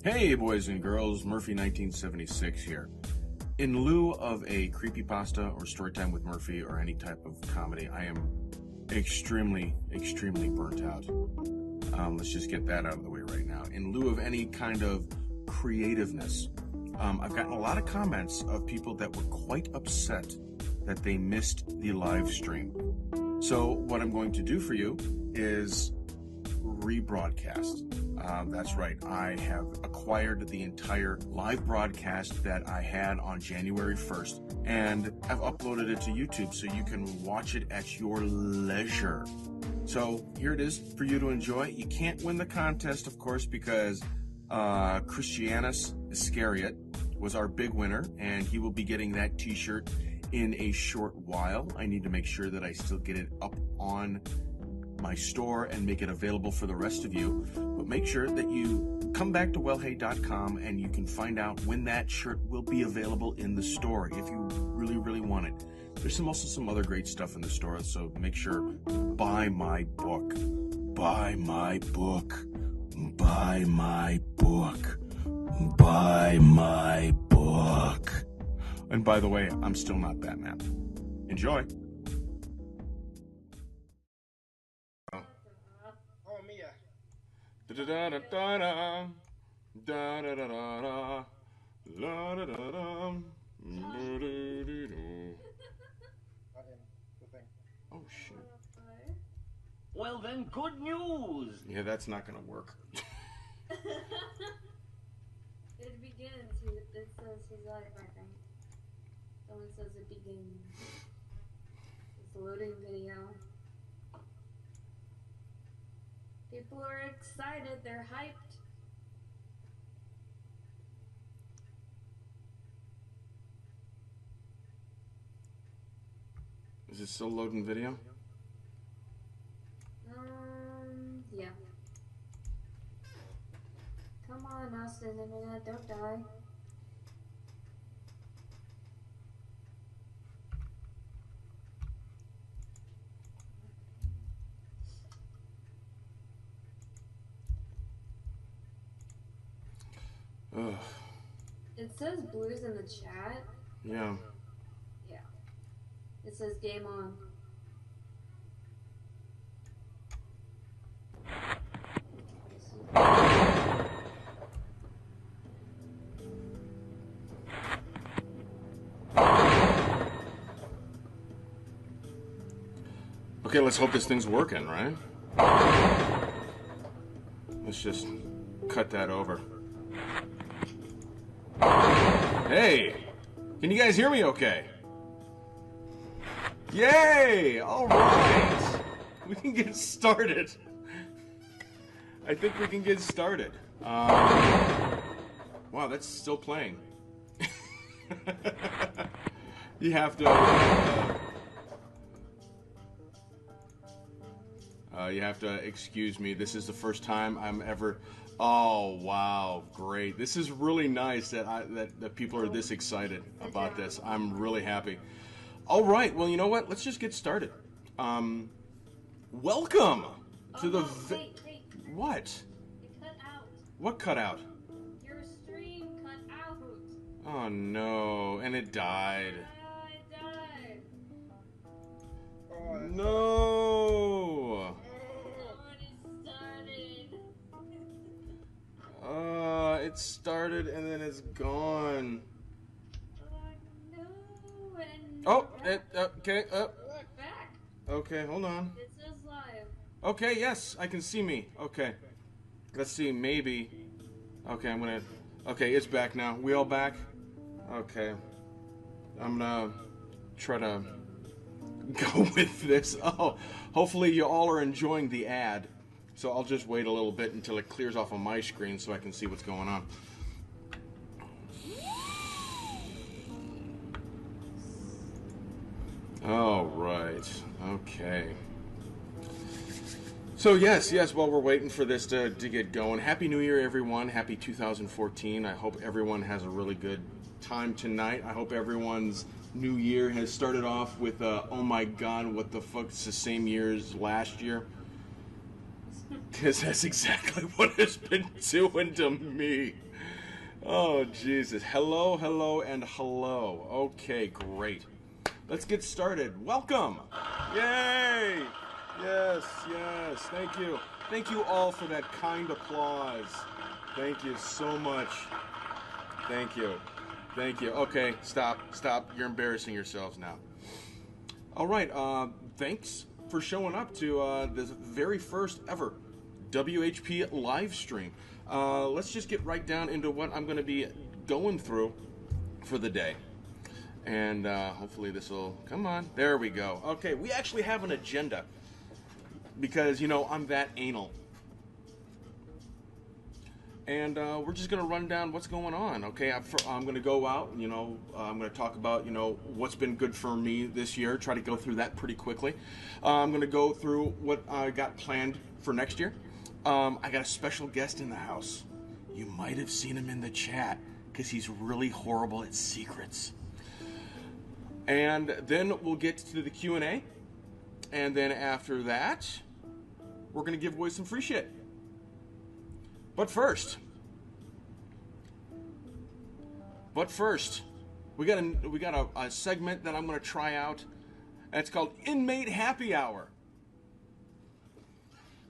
Hey boys and girls, Murphy 1976 here. In lieu of a creepypasta or Storytime with Murphy or any type of comedy, I am extremely burnt out. Let's just get that out of the way right now. In lieu of any kind of creativeness, I've gotten a lot of comments of people that were quite upset that they missed the live stream. So what I'm going to do for you is rebroadcast. That's right. I have acquired the entire live broadcast that I had on January 1st, and I've uploaded it to YouTube so you can watch it at your leisure. So here it is for you to enjoy. You can't win the contest, of course, because Christianus Iscariot was our big winner, and he will be getting that t-shirt in a short while. I need to make sure that I still get it up on my store and make it available for the rest of you. But make sure that you come back to wellhey.com and you can find out when that shirt will be available in the store if you really want it. There's also some other great stuff in the store, so make sure, buy my book. Buy my book. Buy my book. Buy my book. And by the way, I'm still not Batman. Enjoy. Da da da da da da da da da da la da da da. Oh shit. Well then, good news. Yeah, that's not gonna work. It begins. It says he's live, I think. Someone says it begins. It's a loading video. People are excited. They're hyped. Is it still loading video? Yeah. Come on, Austin, internet, don't die. Ugh. It says blues in the chat. Yeah. Yeah. It says game on. Okay, let's hope this thing's working, right? Let's just cut that over. Hey! Can you guys hear me okay? Yay! Alright! We can get started. I think we can get started. Wow, that's still playing. You have to excuse me. This is the first time I'm ever. Oh wow, great! This is really nice that people are this excited about this. I'm really happy. All right, well, you know what? Let's just get started. Welcome to the. Wait. What? It cut out. What cut out? Your stream cut out. Oh no! And it died. It died. No! It started and then it's gone. No. Okay. Back. Okay, hold on. It says live. Okay, yes, I can see me. Okay. Let's see, maybe. Okay, okay, it's back now. We all back? Okay. I'm gonna try to go with this. Oh, hopefully you all are enjoying the ad. So I'll just wait a little bit until it clears off on my screen so I can see what's going on. All right. Okay. So yes, while we're waiting for this to get going, Happy New Year, everyone. Happy 2014. I hope everyone has a really good time tonight. I hope everyone's new year has started off with, oh my God, what the fuck, it's the same year as last year. Because that's exactly what it's been doing to me. Oh, Jesus. Hello, hello, and hello. Okay, great. Let's get started. Welcome. Yay. Yes, yes. Thank you. Thank you all for that kind applause. Thank you so much. Thank you. Thank you. Okay, stop. You're embarrassing yourselves now. All right. Thanks for showing up to this very first ever WHP live stream. Let's just get right down into what I'm going to be going through for the day. And hopefully this will... Come on. There we go. Okay, we actually have an agenda. Because, you know, I'm that anal. And we're just going to run down what's going on, okay? I'm going to go out, you know, I'm going to talk about, you know, what's been good for me this year, try to go through that pretty quickly. I'm going to go through what I got planned for next year. I got a special guest in the house. You might have seen him in the chat, because he's really horrible at secrets. And then we'll get to the Q&A. And then after that, we're going to give away some free shit. But first, we got a segment that I'm going to try out. And it's called Inmate Happy Hour.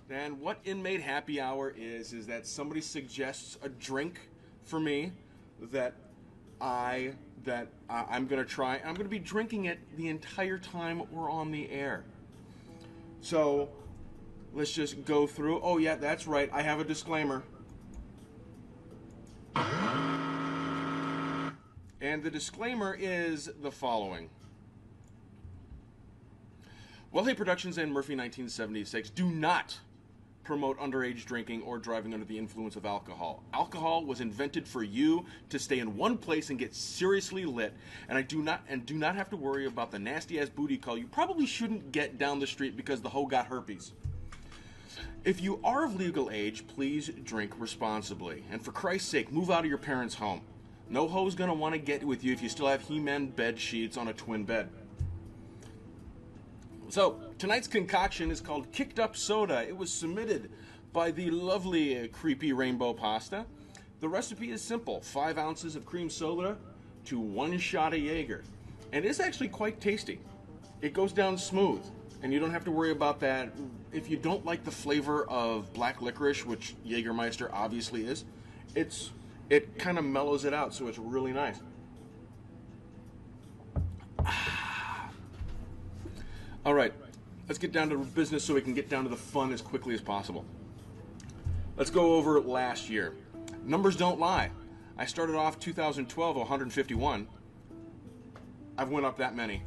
And what Inmate Happy Hour is that somebody suggests a drink for me that I'm going to try. I'm going to be drinking it the entire time we're on the air. So let's just go through. Oh yeah, that's right. I have a disclaimer. And the disclaimer is the following. WellHey Productions and Murphy 1976 do not promote underage drinking or driving under the influence of alcohol. Alcohol was invented for you to stay in one place and get seriously lit, and do not have to worry about the nasty ass booty call you probably shouldn't get down the street because the hoe got herpes. If you are of legal age, please drink responsibly, and for Christ's sake, move out of your parents' home. No hoe's gonna want to get with you if you still have He-Man bed sheets on a twin bed. So, tonight's concoction is called Kicked Up Soda. It was submitted by the lovely Creepy Rainbow Pasta. The recipe is simple. 5 ounces of cream soda to 1 shot of Jaeger. And it's actually quite tasty. It goes down smooth, and you don't have to worry about that. If you don't like the flavor of black licorice, which Jägermeister obviously is, it kind of mellows it out, so it's really nice. All right, let's get down to business so we can get down to the fun as quickly as possible. Let's go over last year. Numbers don't lie. I started off 2012 151. I've went up that many.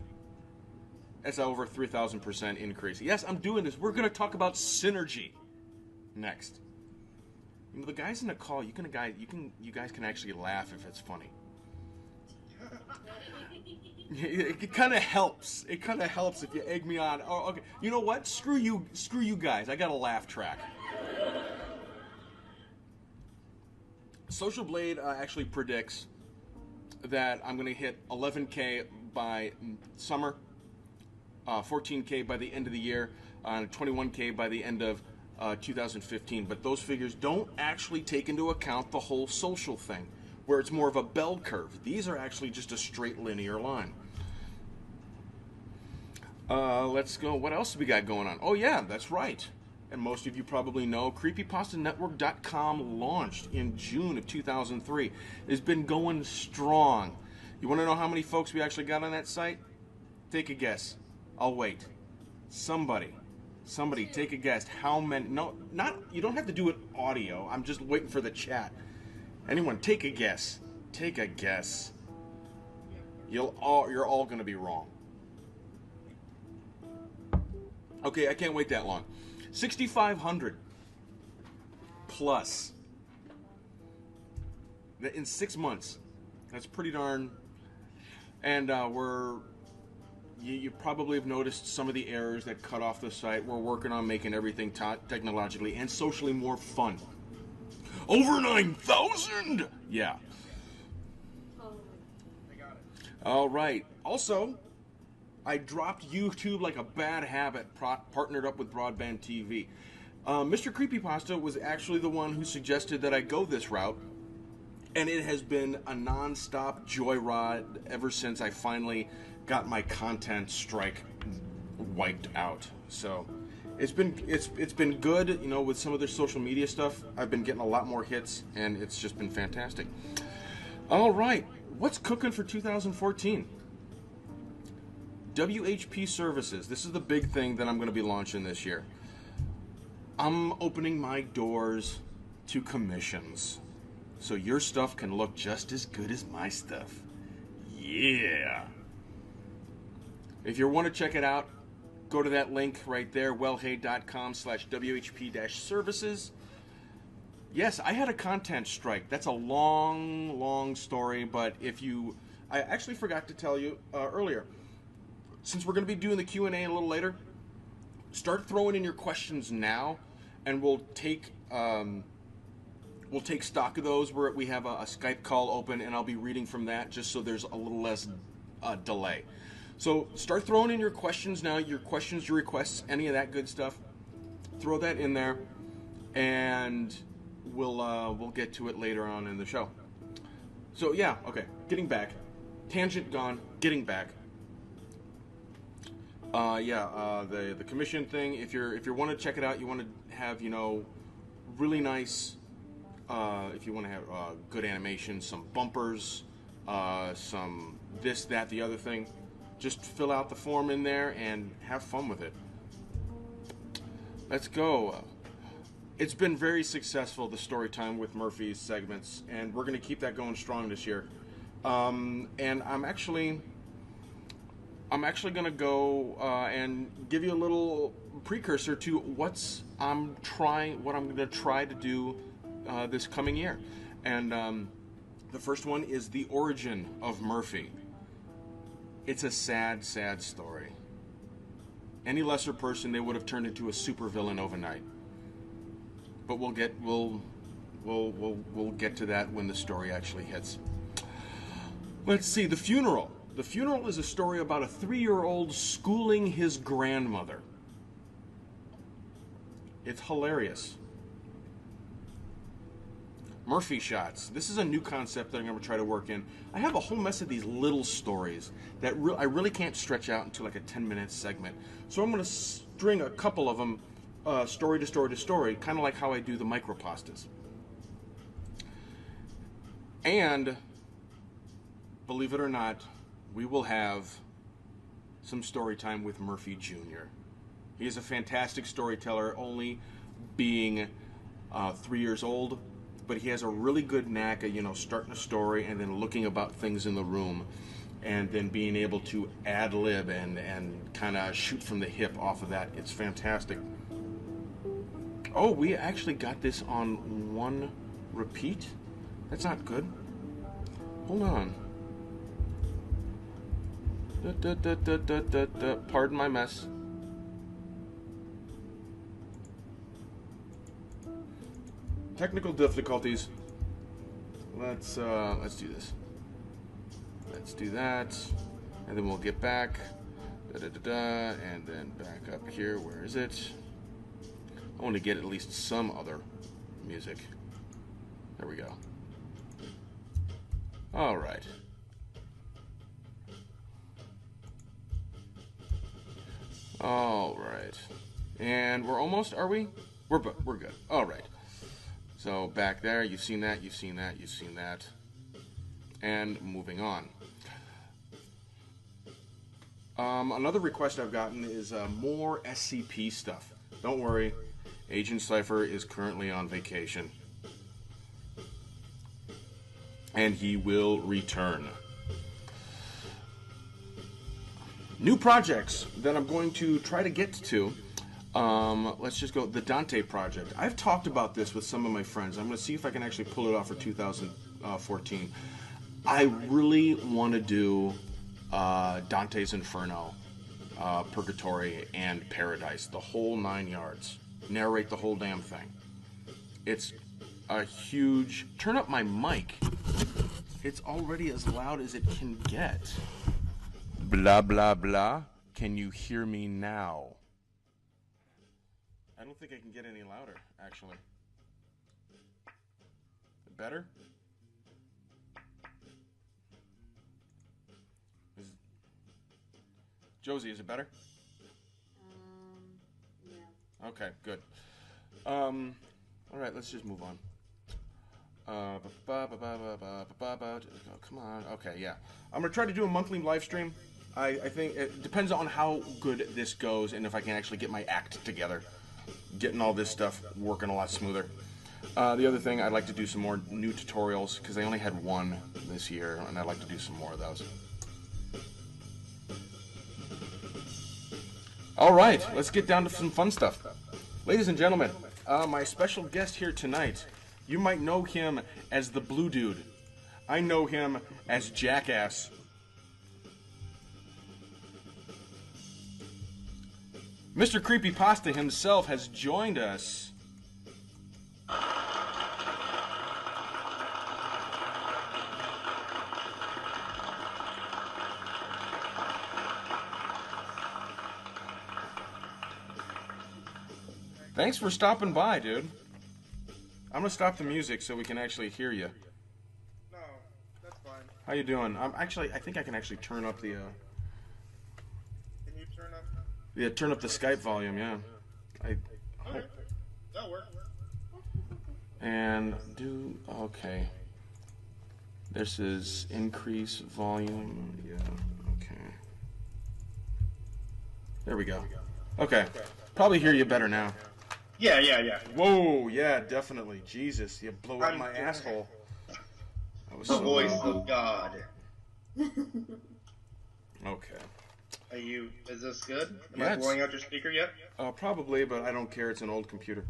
That's over 3,000% increase. Yes, I'm doing this. We're going to talk about synergy next. You know, the guys in the call, you guys can actually laugh if it's funny. It kind of helps. It kind of helps if you egg me on. Oh, okay. You know what? Screw you guys. I got a laugh track. Social Blade actually predicts that I'm going to hit 11K by summer, 14K by the end of the year, 21K by the end of 2015. But those figures don't actually take into account the whole social thing, where it's more of a bell curve. These are actually just a straight linear line. Let's go. What else do we got going on? Oh yeah, that's right. And most of you probably know, CreepyPastaNetwork.com launched in June of 2003. It's been going strong. You want to know how many folks we actually got on that site? Take a guess. I'll wait. Somebody take a guess. How many? No, not. You don't have to do it audio. I'm just waiting for the chat. Anyone, take a guess. Take a guess. You're all going to be wrong. Okay, I can't wait that long. 6,500 plus in 6 months. That's pretty darn. And you probably have noticed some of the errors that cut off the site. We're working on making everything technologically and socially more fun. Over 9,000! Yeah. All right. Also, I dropped YouTube like a bad habit, partnered up with Broadband TV. Mr. Creepypasta was actually the one who suggested that I go this route, And it has been a non-stop joyride ever since I finally got my content strike wiped out. So it's been good, you know, with some of their social media stuff. I've been getting a lot more hits, and it's just been fantastic. All right, what's cooking for 2014? WHP services. This is the big thing that I'm going to be launching this year. I'm opening my doors to commissions, so your stuff can look just as good as my stuff. Yeah. If you want to check it out, go to that link right there, wellhey.com/WHP-services. Yes, I had a content strike. That's a long, long story, but I actually forgot to tell you earlier. Since we're going to be doing the Q&A a little later, start throwing in your questions now, and we'll take stock of those. We have a Skype call open, and I'll be reading from that just so there's a little less delay. So start throwing in your questions now, your questions, your requests, any of that good stuff. Throw that in there, and we'll get to it later on in the show. So yeah, okay, getting back. Tangent gone, getting back. The commission thing. If you want to check it out, you want to have, you know, really nice. If you want to have good animation, some bumpers, some this, that, the other thing, just fill out the form in there and have fun with it. Let's go. It's been very successful, the Storytime with Murphy's segments, and we're going to keep that going strong this year. And I'm actually going to go and give you a little precursor to what I'm going to try to do this coming year. And the first one is the origin of Murphy. It's a sad, sad story. Any lesser person, they would have turned into a supervillain overnight. But we'll get to that when the story actually hits. Let's see, the funeral. The funeral is a story about a 3-year-old schooling his grandmother. It's hilarious. Murphy shots. This is a new concept that I'm going to try to work in. I have a whole mess of these little stories that I really can't stretch out into like a 10-minute segment. So I'm going to string a couple of them story to story to story, kind of like how I do the micropastas. And, believe it or not, we will have some story time with Murphy Jr. He is a fantastic storyteller, only being 3 years old, but he has a really good knack at, you know, starting a story and then looking about things in the room and then being able to ad-lib and kind of shoot from the hip off of that. It's fantastic. Oh, we actually got this on one repeat? That's not good. Hold on. Pardon my mess. Technical difficulties. Let's do this. Let's do that, and then we'll get back. And then back up here. Where is it? I want to get at least some other music. There we go. All right. All right. And we're almost, are we? We're good. All right. So back there, you've seen that, you've seen that, you've seen that. And moving on. Another request I've gotten is more SCP stuff. Don't worry, Agent Cypher is currently on vacation. And he will return. New projects that I'm going to try to get to. Let's just go. The Dante project. I've talked about this with some of my friends. I'm going to see if I can actually pull it off for 2014. I really want to do Dante's Inferno, Purgatory, and Paradise. The whole 9 yards. Narrate the whole damn thing. It's a huge... Turn up my mic. It's already as loud as it can get. Blah, blah, blah. Can you hear me now? I don't think I can get any louder, actually. Better? Josie, is it better? Yeah. Okay, good. All right, let's just move on. Oh, come on. Okay, yeah. I'm going to try to do a monthly live stream. I think it depends on how good this goes and if I can actually get my act together. Getting all this stuff working a lot smoother. The other thing, I'd like to do some more new tutorials because I only had one this year, and I'd like to do some more of those. All right, let's get down to some fun stuff. Ladies and gentlemen, my special guest here tonight, you might know him as the Blue Dude. I know him as Jackass. Mr. Creepypasta himself has joined us. Thanks for stopping by, dude. I'm gonna stop the music so we can actually hear you. No, that's fine. How you doing? I think I can actually turn up the. Can you turn up? Yeah, turn up the Skype volume. Yeah. Okay, that'll work. And do okay. This is increase volume. Yeah. Okay. There we go. Okay. Probably hear you better now. Yeah. Whoa, yeah, definitely. Jesus, you blow up my asshole. That was The so voice loud. of God. Okay. Is this good? Am Yeah, I it's- blowing out your speaker yet? Probably, but I don't care. It's an old computer.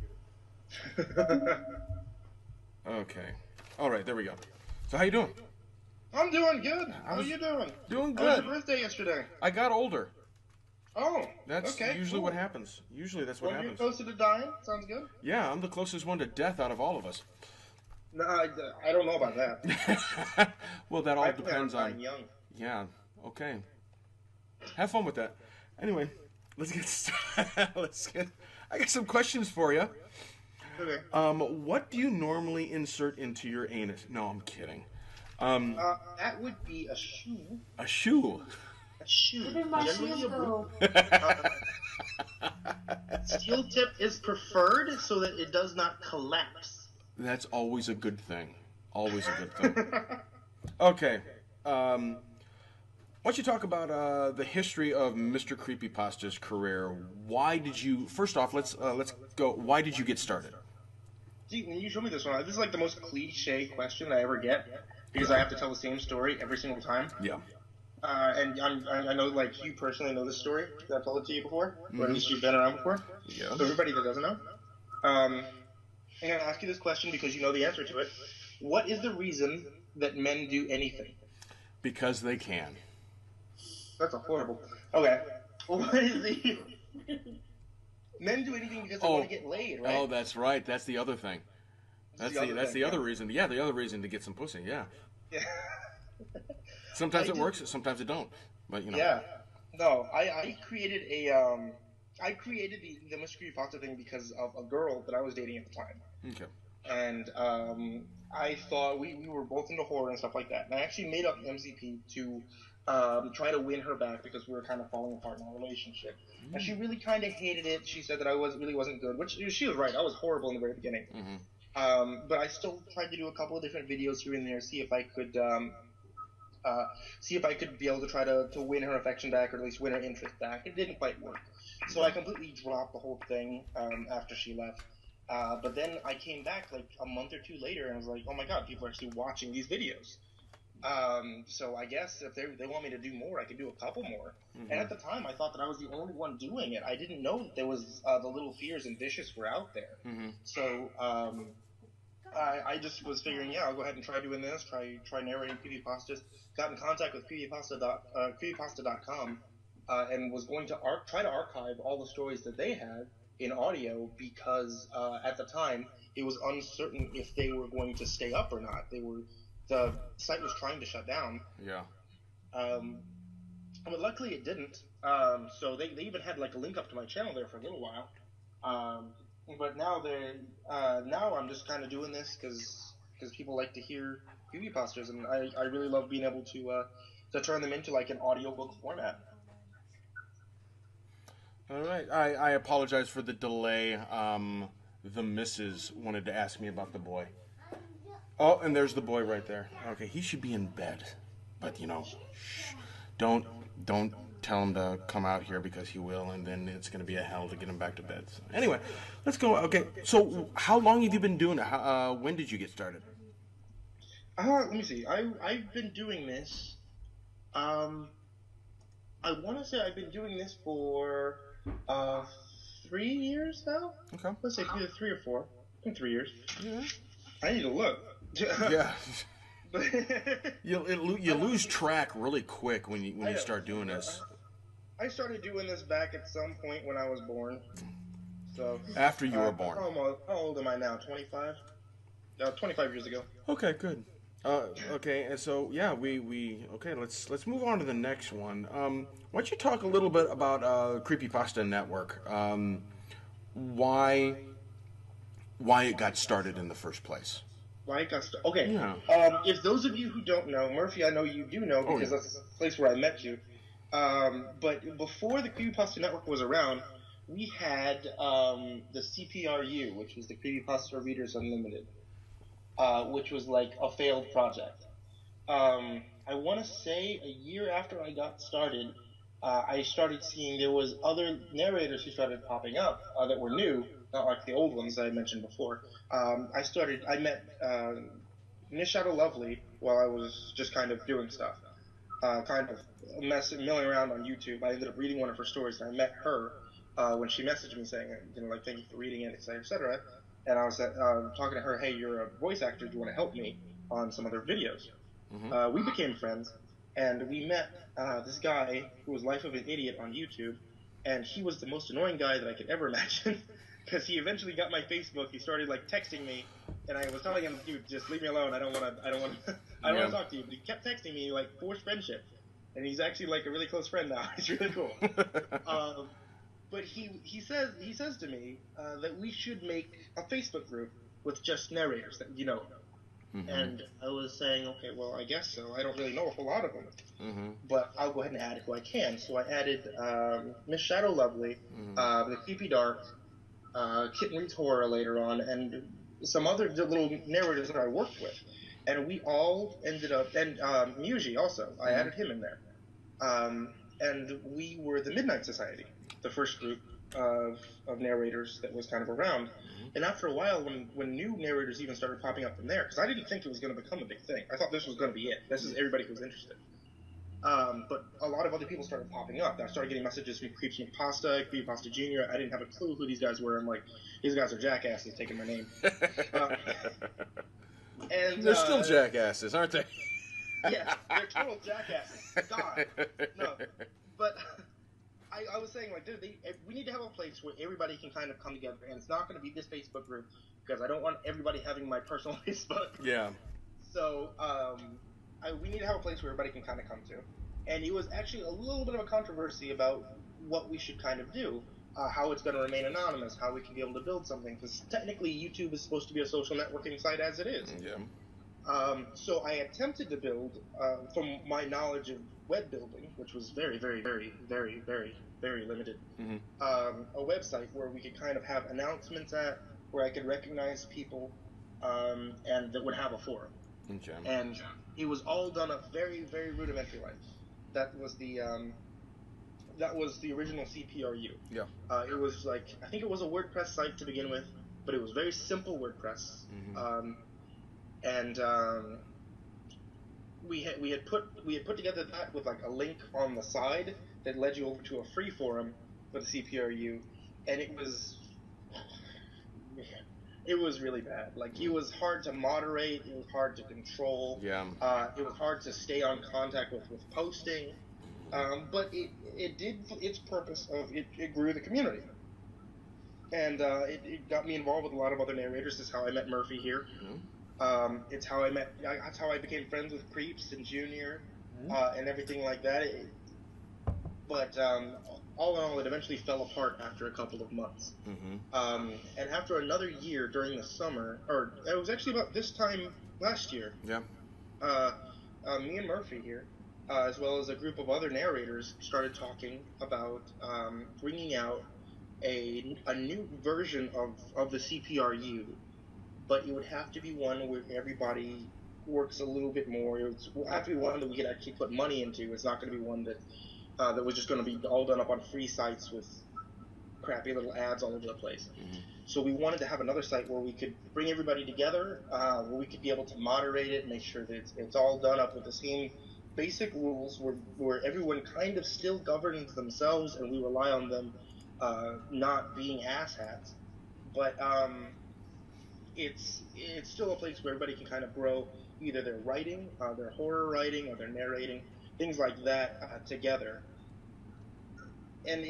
Okay. All right, there we go. So how you doing? I'm doing good. How are was you doing? Doing How was good. your birthday yesterday? I got older. Oh, That's okay, usually cool. what happens. Usually that's what Well, you're happens. closer to dying. Sounds good. Yeah, I'm the closest one to death out of all of us. No, I don't know about that. Well, that all I plan depends dying on. young. Yeah. Okay. Have fun with that. Anyway, let's get started. I got some questions for you. Okay. What do you normally insert into your anus? No, I'm kidding. That would be a shoe. A shoe. A shoe. Where did my Generally shoes a go? Steel tip is preferred so that it does not collapse. That's always a good thing. Always a good thing. Okay. Why don't you talk about the history of Mr. Creepypasta's career? Why did you? First off, let's go. Why did you get started? See, when you show me this one, this is like the most cliche question I ever get because I have to tell the same story every single time. Yeah. And I know, like, you personally know this story because I've told it to you before, or at least you've been around before. Yeah. So everybody that doesn't know, I'm going to ask you this question because you know the answer to it. What is the reason that men do anything? Because they can. That's a horrible. Okay. What is the... Men do anything because they want to get laid, right? Oh, that's right. That's the other thing. That's the other reason. Yeah, the other reason to get some pussy. Yeah. Yeah. Sometimes it works. Sometimes it don't. But you know. Yeah. No, I created I created the Mr. Creepypasta thing because of a girl that I was dating at the time. Okay. And I thought we were both into horror and stuff like that. And I actually made up MCP to try to win her back because we were kind of falling apart in our relationship. And she really kind of hated it. She said that I really wasn't good, which she was right. I was horrible in the very beginning. Mm-hmm. But I still tried to do a couple of different videos here and there, see if I could be able to try to win her affection back, or at least win her interest back. It didn't quite work. So I completely dropped the whole thing after she left. But then I came back like a month or two later, and I was like, oh my god, people are actually watching these videos. So I guess if they want me to do more, I could do a couple more. Mm-hmm. And at the time, I thought that I was the only one doing it. I didn't know that there was the Little Fears and Vicious were out there. Mm-hmm. So I just was figuring, yeah, I'll go ahead and try doing this, try narrating creepypastas. Got in contact with creepypasta.com and was going to try to archive all the stories that they had in audio because at the time it was uncertain if they were going to stay up or not. The site was trying to shut down. Yeah. But luckily it didn't. So they even had like a link up to my channel there for a little while. But now I'm just kind of doing this because people like to hear creepypastas, and I really love being able to turn them into like an audiobook format. All right. I apologize for the delay. The missus wanted to ask me about the boy. Oh, and there's the boy right there. Okay, he should be in bed, but shh. Don't tell him to come out here because he will, and then it's going to be a hell to get him back to bed. So, anyway, let's go. Okay, so how long have you been doing it? When did you get started? Let me see. I've been doing this. I want to say I've been doing this for 3 years now. Okay. Let's say either 3 or 4. I think 3 years. Yeah. I need to look. Yeah. you lose track really quick when you start doing this. I started doing this back at some point when I was born. So after you were born. How old am I now? 25. 25 years ago. Okay, good. Okay, and so yeah, we okay. Let's move on to the next one. Why don't you talk a little bit about Creepypasta Network? Why it got started in the first place? Why it got started? Okay. Yeah. If those of you who don't know, Murphy, I know you do know because that's the place where I met you. But before the Creepypasta Network was around, we had the CPRU, which was the Creepypasta Readers Unlimited, which was like a failed project. I want to say a year after I got started, I started seeing there was other narrators who started popping up that were new, not like the old ones that I mentioned before. I met Miss Shadow Lovely while I was just kind of doing stuff, kind of milling around on YouTube. I ended up reading one of her stories, and I met her when she messaged me saying, thank you for reading it, etc., etc. And I was talking to her, hey, you're a voice actor, do you want to help me on some other videos? Mm-hmm. We became friends, and we met this guy who was Life of an Idiot on YouTube, and he was the most annoying guy that I could ever imagine, because he eventually got my Facebook. He started texting me, and I was telling him, dude, just leave me alone. I don't want to talk to you. But he kept texting me forced friendship, and he's actually a really close friend now. He's really cool. But he says to me that we should make a Facebook group with just narrators that you know. Mm-hmm. And I was saying, okay, well, I guess so. I don't really know a whole lot of them, mm-hmm. but I'll go ahead and add who I can. So I added Miss Shadow Lovely, mm-hmm. The Creepy Dark, Kitten Reads Horror later on, and some other little narrators that I worked with. And we all ended up, and Muji also, I added him in there. And we were the Midnight Society, the first group of narrators that was kind of around. And after a while, when new narrators even started popping up from there, because I didn't think it was going to become a big thing. I thought this was going to be it. This is everybody who was interested. But a lot of other people started popping up. I started getting messages from Creepypasta, Creepypasta Jr. I didn't have a clue who these guys were. I'm like, these guys are jackasses taking my name. And they're still jackasses, aren't they? Yeah, they're total jackasses. God, no. But I was saying, dude, we need to have a place where everybody can kind of come together, and it's not going to be this Facebook group, because I don't want everybody having my personal Facebook. Yeah. So, we need to have a place where everybody can kind of come to. And it was actually a little bit of a controversy about what we should kind of do, how it's going to remain anonymous, how we can be able to build something, because technically YouTube is supposed to be a social networking site as it is. Yeah. So I attempted to build, from my knowledge of web building, which was very, very, very, very, very, very limited, mm-hmm. A website where we could kind of have announcements at, where I could recognize people, and that would have a forum. Okay. And it was all done up very, very rudimentary like. That was the original CPRU. Yeah. It was I think it was a WordPress site to begin with, but it was very simple WordPress. Mm-hmm. We had put together that with a link on the side that led you over to a free forum for the CPRU, and it was really bad. It was hard to moderate, it was hard to control. Yeah. It was hard to stay on contact with posting. But it did its purpose of it grew the community. And it got me involved with a lot of other narrators. This is how I met Murphy here. Mm-hmm. That's how I became friends with Creeps and Junior, mm-hmm. And everything like that. But all in all, it eventually fell apart after a couple of months. Mm-hmm. And after another year during the summer, or it was actually about this time last year. Yeah. Me and Murphy here as well as a group of other narrators, started talking about bringing out a new version of the CPRU, but it would have to be one where everybody works a little bit more. It would have to be one that we could actually put money into. It's not going to be one that was just going to be all done up on free sites with crappy little ads all over the place. Mm-hmm. So we wanted to have another site where we could bring everybody together, where we could be able to moderate it, make sure that it's all done up with the same basic rules, where everyone kind of still governs themselves, and we rely on them not being asshats. But it's still a place where everybody can kind of grow either their writing, their horror writing, or their narrating, things like that together. And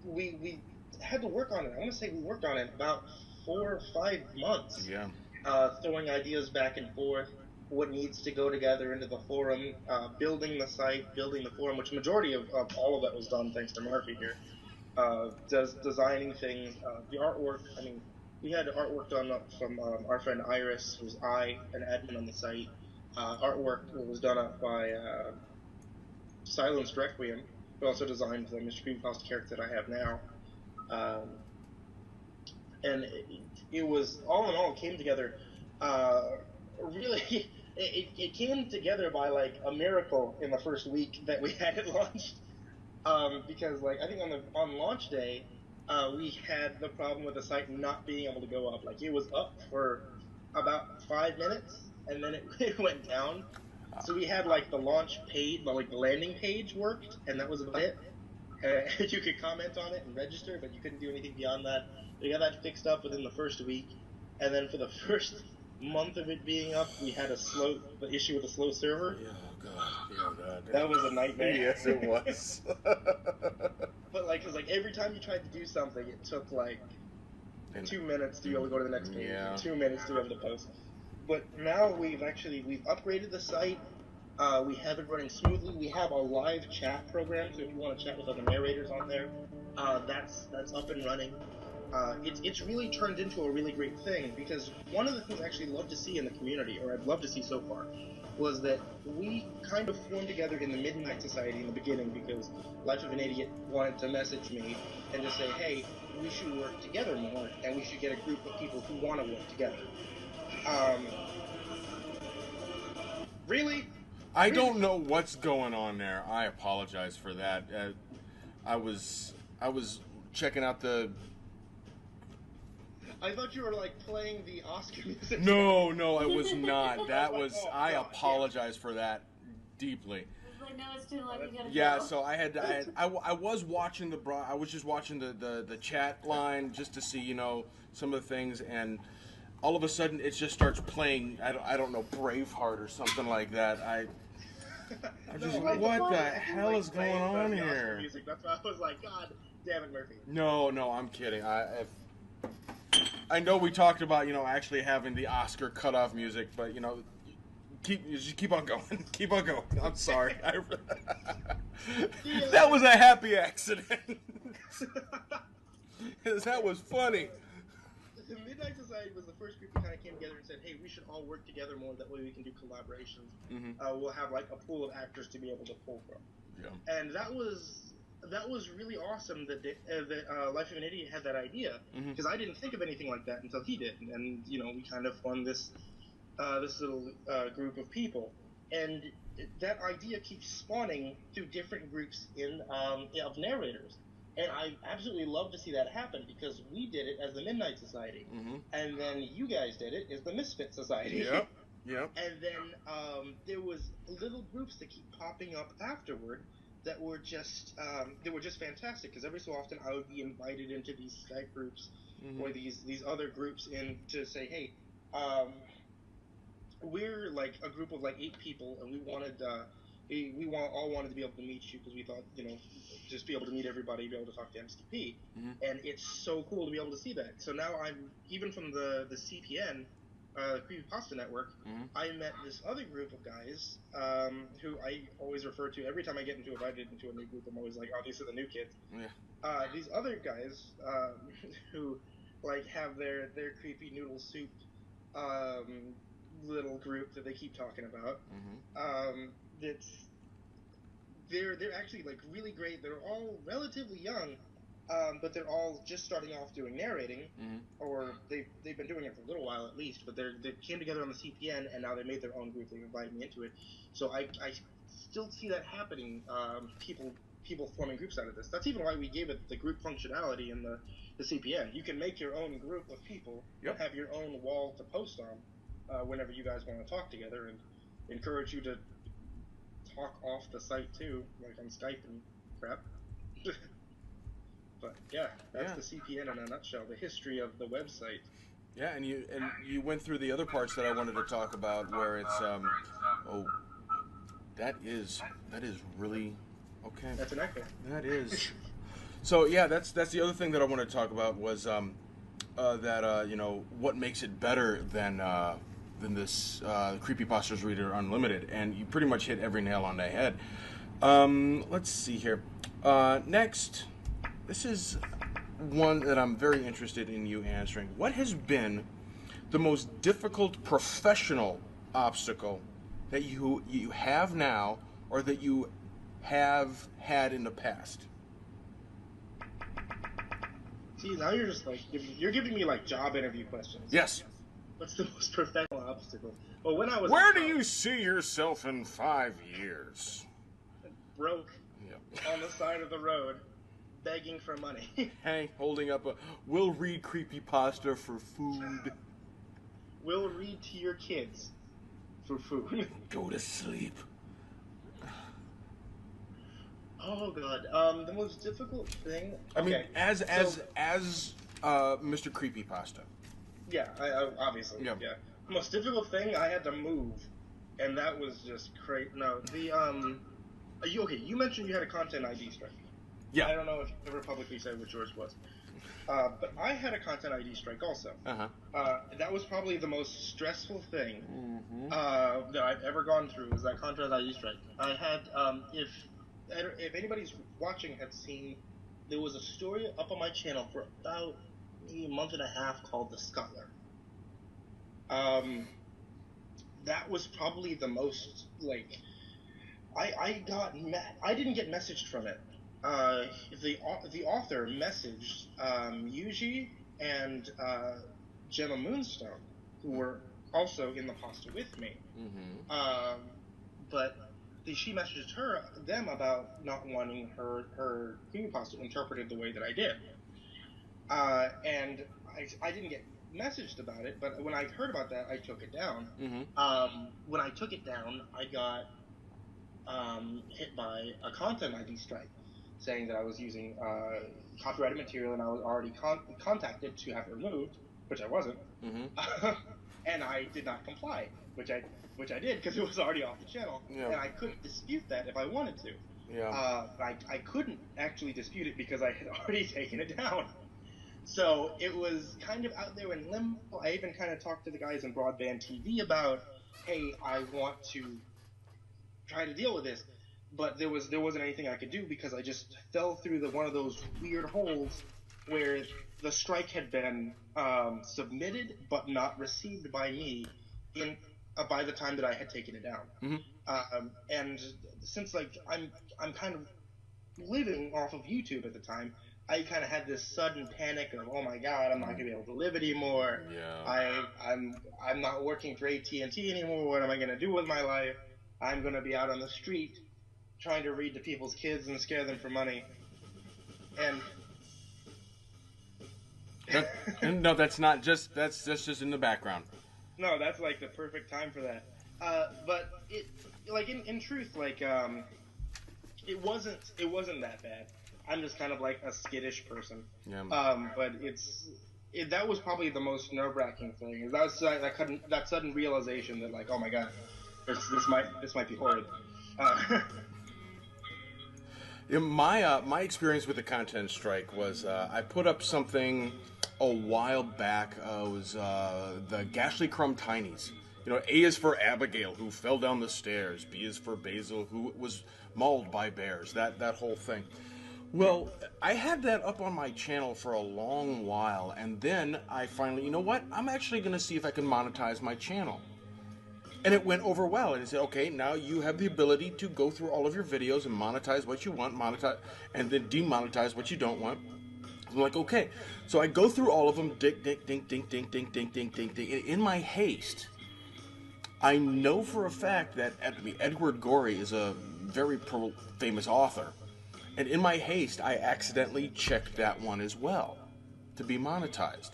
we had to work on it. I want to say we worked on it about 4 or 5 months. Yeah. Throwing ideas back and forth, what needs to go together into the forum, building the site, building the forum, which majority of all of that was done thanks to Murphy here. Designing things, the artwork. I mean, we had artwork done up from our friend Iris, who's an admin on the site. Artwork was done up by Silence Requiem, who also designed the Mr. Creepypasta character that I have now. And it was, all in all, it came together really, it came together by, like, a miracle in the first week that we had it launched. Because, like, I think on launch day, we had the problem with the site not being able to go up. Like, it was up for about 5 minutes, and then it went down. So we had, like, the launch page, like, the landing page worked, and that was about it. You could comment on it and register, but you couldn't do anything beyond that. We got that fixed up within the first week, and then for the first month of it being up, we had the issue with a slow server. Oh god. That was a nightmare. Yes, it was. But like, cause like every time you tried to do something, it took like 2 minutes to be able to go to the next page. Yeah. 2 minutes to be able to post. But now we've upgraded the site. We have it running smoothly. We have a live chat program, so if you want to chat with other narrators on there, that's up and running. It's really turned into a really great thing, because one of the things I actually love to see in the community, or I'd love to see so far, was that we kind of formed together in the Midnight Society in the beginning, because Life of an Idiot wanted to message me and just say, hey, we should work together more, and we should get a group of people who want to work together. Really? I don't know what's going on there. I apologize for that. I was checking out the... I thought you were, like, playing the Oscar music. No, I was not. That was... Oh, I God, apologize for that deeply. Like, no, it's too late. You gotta Yeah, go. so I was watching I was just watching the chat line just to see, some of the things, and all of a sudden it just starts playing, I don't know, Braveheart or something like that. I just, what the hell is going on here? Music. That's why I was like, God damn it, Murphy. No, I'm kidding. I know we talked about, actually having the Oscar cutoff music, but, keep on going. Keep on going. I'm sorry. That was a happy accident. That was funny. The Midnight Society was the first group that kind of came together and said, hey, we should all work together more. That way we can do collaborations. Mm-hmm. We'll have, like, a pool of actors to be able to pull from. Yeah. And that was really awesome that Life of an Idiot had that idea, because I didn't think of anything like that until he did. And, we kind of formed this little group of people. And that idea keeps spawning through different groups of narrators. And I absolutely love to see that happen, because we did it as the Midnight Society, and then you guys did it as the Misfit Society. Yep. And then there was little groups that keep popping up afterward that were just fantastic, because every so often I would be invited into these Skype groups or these other groups in to say, hey, we're like a group of like 8 people, and we all wanted to be able to meet you, because we thought, just be able to meet everybody, be able to talk to MCP, and it's so cool to be able to see that. So now I'm, even from the CPN, Creepypasta Network, I met this other group of guys who I always refer to every time I get invited into a new group. I'm always like, oh, these are the new kids. Yeah. These other guys who like have their creepy noodle soup little group that they keep talking about. they're actually like really great. They're all relatively young, but they're all just starting off doing narrating, or they've been doing it for a little while at least. But they came together on the CPN, and now they made their own group. They invited me into it, so I still see that happening. People forming groups out of this. That's even why we gave it the group functionality in the CPN. You can make your own group of people, have your own wall to post on whenever you guys want to talk together, and encourage you to talk off the site too, like on Skype and crap. But yeah, that's the CPN in a nutshell, the history of the website. Yeah, and you went through the other parts that I wanted to talk about, where it's that is really okay. That's an echo. That is. So yeah, that's the other thing that I wanted to talk about was that you know, what makes it better than this Creepypastas Reader Unlimited, and you pretty much hit every nail on the head. Let's see here. Next, this is one that I'm very interested in you answering. What has been the most difficult professional obstacle that you have now, or that you have had in the past? See, now you're just like, you're giving me like job interview questions. Yes. What's the most professional obstacle? Well, when I was Where do you see yourself in 5 years? Broke on the side of the road, begging for money. Hey, holding up a, we'll read creepypasta for food. We'll read to your kids for food. Go to sleep. Oh god. The most difficult thing. I mean, as Mr. Creepypasta. Yeah, I obviously. Yeah. The most difficult thing, I had to move, and that was just crazy. No, you mentioned you had a content ID strike. Yeah. I don't know if you ever publicly said what yours was. But I had a content ID strike also. That was probably the most stressful thing that I've ever gone through, was that content ID strike. I had, if anybody's watching had seen, there was a story up on my channel for about maybe a month and a half called The Scuttler. That was probably the most, like, I didn't get messaged from it. The author messaged Yuji and Gemma Moonstone, who were also in the pasta with me. But she messaged them about not wanting her creepypasta interpreted the way that I did. And I didn't get messaged about it, but when I heard about that, I took it down. When I took it down, I got hit by a content ID strike, saying that I was using copyrighted material, and I was already contacted to have it removed, which I wasn't. And I did not comply, which I did because it was already off the channel, and I couldn't dispute that if I wanted to. I couldn't actually dispute it because I had already taken it down. So it was kind of out there in limbo. I even kind of talked to the guys in Broadband TV about, hey, I want to try to deal with this, but there wasn't anything I could do because I just fell through one of those weird holes where the strike had been submitted but not received by me by the time that I had taken it down. And since like I'm kind of living off of YouTube at the time, I kind of had this sudden panic of, oh my god, I'm not gonna be able to live anymore. I'm not working for AT&T anymore. What am I gonna do with my life? I'm gonna be out on the street trying to read to people's kids and scare them for money. And no, that's not just that's just in the background. No, that's like the perfect time for that. But it, like in truth, like it wasn't that bad. I'm just kind of like a skittish person. But that was probably the most nerve-wracking thing. That was that sudden realization that like, oh my god, this might be horrid. My experience with the content strike was I put up something a while back. It was the Gashly Crumb Tinies. You know, A is for Abigail, who fell down the stairs. B is for Basil, who was mauled by bears. That whole thing. Well, I had that up on my channel for a long while, and then I finally, you know what? I'm actually going to see if I can monetize my channel. And it went over well. And he said, okay, now you have the ability to go through all of your videos and monetize what you want, monetize, and then demonetize what you don't want. I'm like, okay. So I go through all of them, dink, dink, dink, dink, dink, dink, dink, dink, dink, dink. And in my haste, I know for a fact that Edward Gorey is a very famous author. And in my haste, I accidentally checked that one as well to be monetized.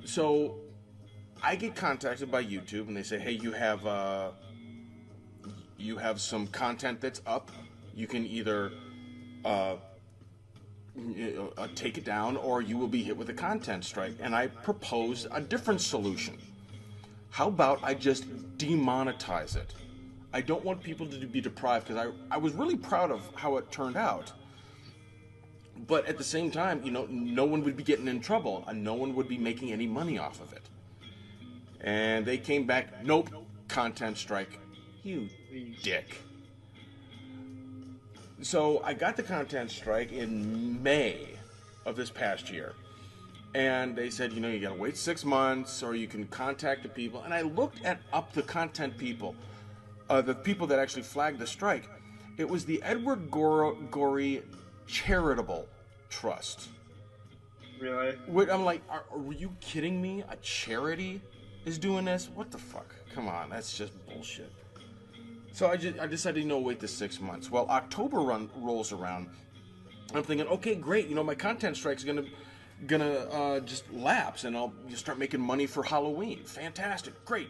So I get contacted by YouTube, and they say, hey, you have some content that's up. You can either take it down, or you will be hit with a content strike. And I propose a different solution. How about I just demonetize it? I don't want people to be deprived, because I was really proud of how it turned out. But at the same time, no one would be getting in trouble, and no one would be making any money off of it. And they came back, nope, content strike. You dick. So I got the content strike in May of this past year. And they said, you gotta wait 6 months, or you can contact the people. And I looked up the content people, the people that actually flagged the strike. It was the Edward Gorey Charitable Trust. Really? I'm like, are you kidding me? A charity is doing this? What the fuck? Come on, that's just bullshit. So I decided, wait the 6 months. Well, October rolls around. I'm thinking, okay, great. My content strike's gonna just lapse, and I'll just start making money for Halloween. Fantastic, great.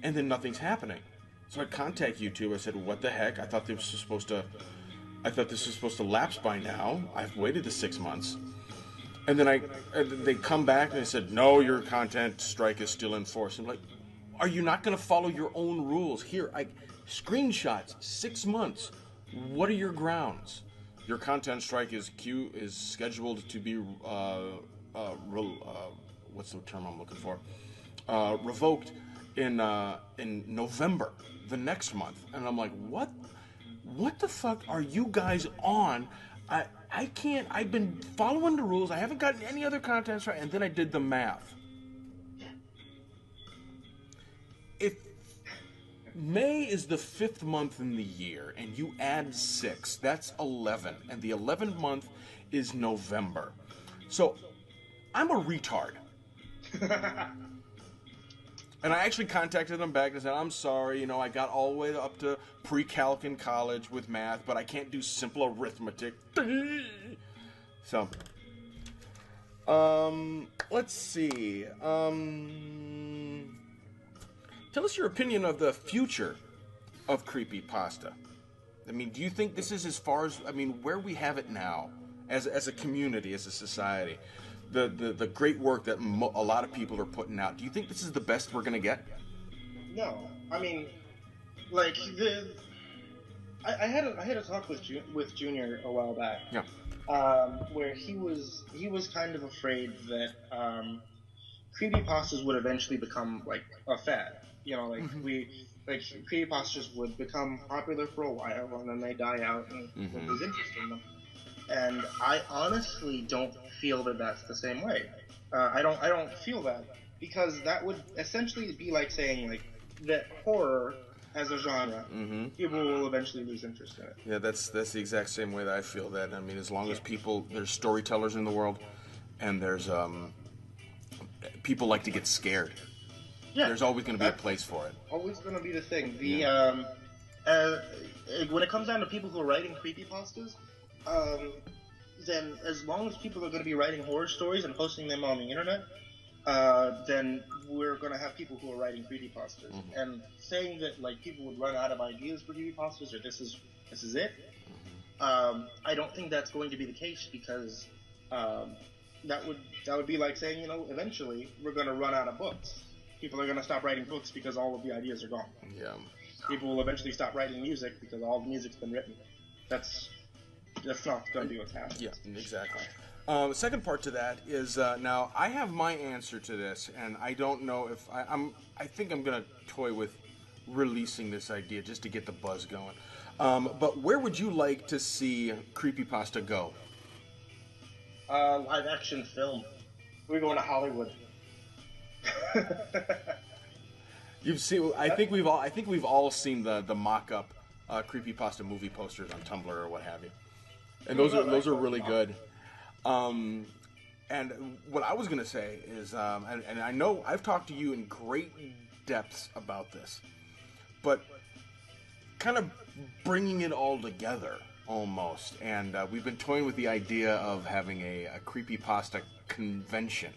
And then nothing's happening. So I contact YouTube. I said, what the heck? I thought this was supposed to lapse by now. I've waited the 6 months. And then they come back and they said, no, your content strike is still in force. I'm like, are you not going to follow your own rules? Here, screenshots, 6 months. What are your grounds? Your content strike is scheduled to be, what's the term I'm looking for? Revoked in November, the next month. And I'm like, what the fuck are you guys on? I can't, I've been following the rules. I haven't gotten any other content strike. And then I did the math. If May is the 5th month in the year, and you add 6, that's 11, and the 11th month is November. So, I'm a retard. And I actually contacted them back and said, I'm sorry, I got all the way up to pre-calc in college with math, but I can't do simple arithmetic. So, let's see. Tell us your opinion of the future of creepypasta. I mean, do you think this is as far as, where we have it now, as a community, as a society, the great work that a lot of people are putting out, do you think this is the best we're going to get? No. I had a talk with Junior a while back. Yeah. Where he was kind of afraid that creepypastas would eventually become like a fad. Creepypastas would become popular for a while, and then they die out, and nobody's interested in them. And I honestly don't feel that that's the same way. I don't feel that, because that would essentially be like saying that horror as a genre, people will eventually lose interest in it. Yeah, that's the exact same way that I feel that. As long as there's storytellers in the world, and there's people like to get scared. Yeah, there's always going to be a place for it. Always going to be the thing. When it comes down to people who are writing creepypastas, then as long as people are going to be writing horror stories and posting them on the internet, then we're going to have people who are writing creepypastas. And saying that people would run out of ideas for creepypastas, or this is it, I don't think that's going to be the case, because that would be like saying, eventually we're going to run out of books. People are going to stop writing books because all of the ideas are gone. Yeah. People will eventually stop writing music because all the music's been written. That's not going to be what's happening. Yeah, exactly. The second part to that is, now I have my answer to this, and I don't know if I think I'm going to toy with releasing this idea just to get the buzz going. But where would you like to see creepypasta go? Live action film. We're going to Hollywood. You've seen. I think we've all seen the mock-up creepypasta movie posters on Tumblr or what have you, and those are really good. And what I was gonna say is, and I know I've talked to you in great depths about this, but kind of bringing it all together almost, and we've been toying with the idea of having a creepypasta convention.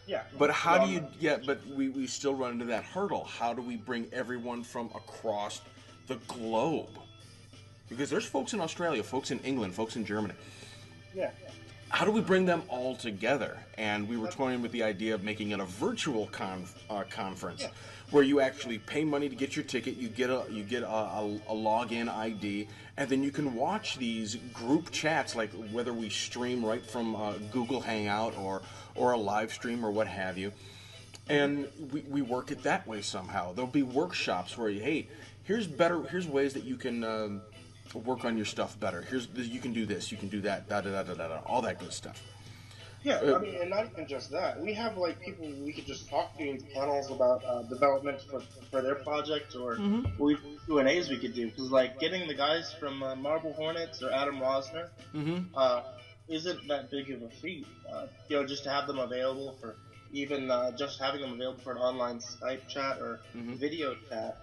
Yeah. But how do you? Yeah, but we still run into that hurdle. How do we bring everyone from across the globe? Because there's folks in Australia, folks in England, folks in Germany. Yeah. How do we bring them all together? And we were toying with the idea of making it a virtual conference, where you actually pay money to get your ticket. You get a login ID, and then you can watch these group chats, like whether we stream right from Google Hangout or a live stream or what have you. And we work it that way somehow. There'll be workshops where here's ways that you can work on your stuff better. You can do this, you can do that, all that good stuff. Yeah, I mean, and not even just that. We have like people we could just talk to in panels about development for their project, or Q&As we could do. Because like getting the guys from Marble Hornets or Adam Rosner isn't that big of a feat. Just to have them available for even just having them available for an online Skype chat or video chat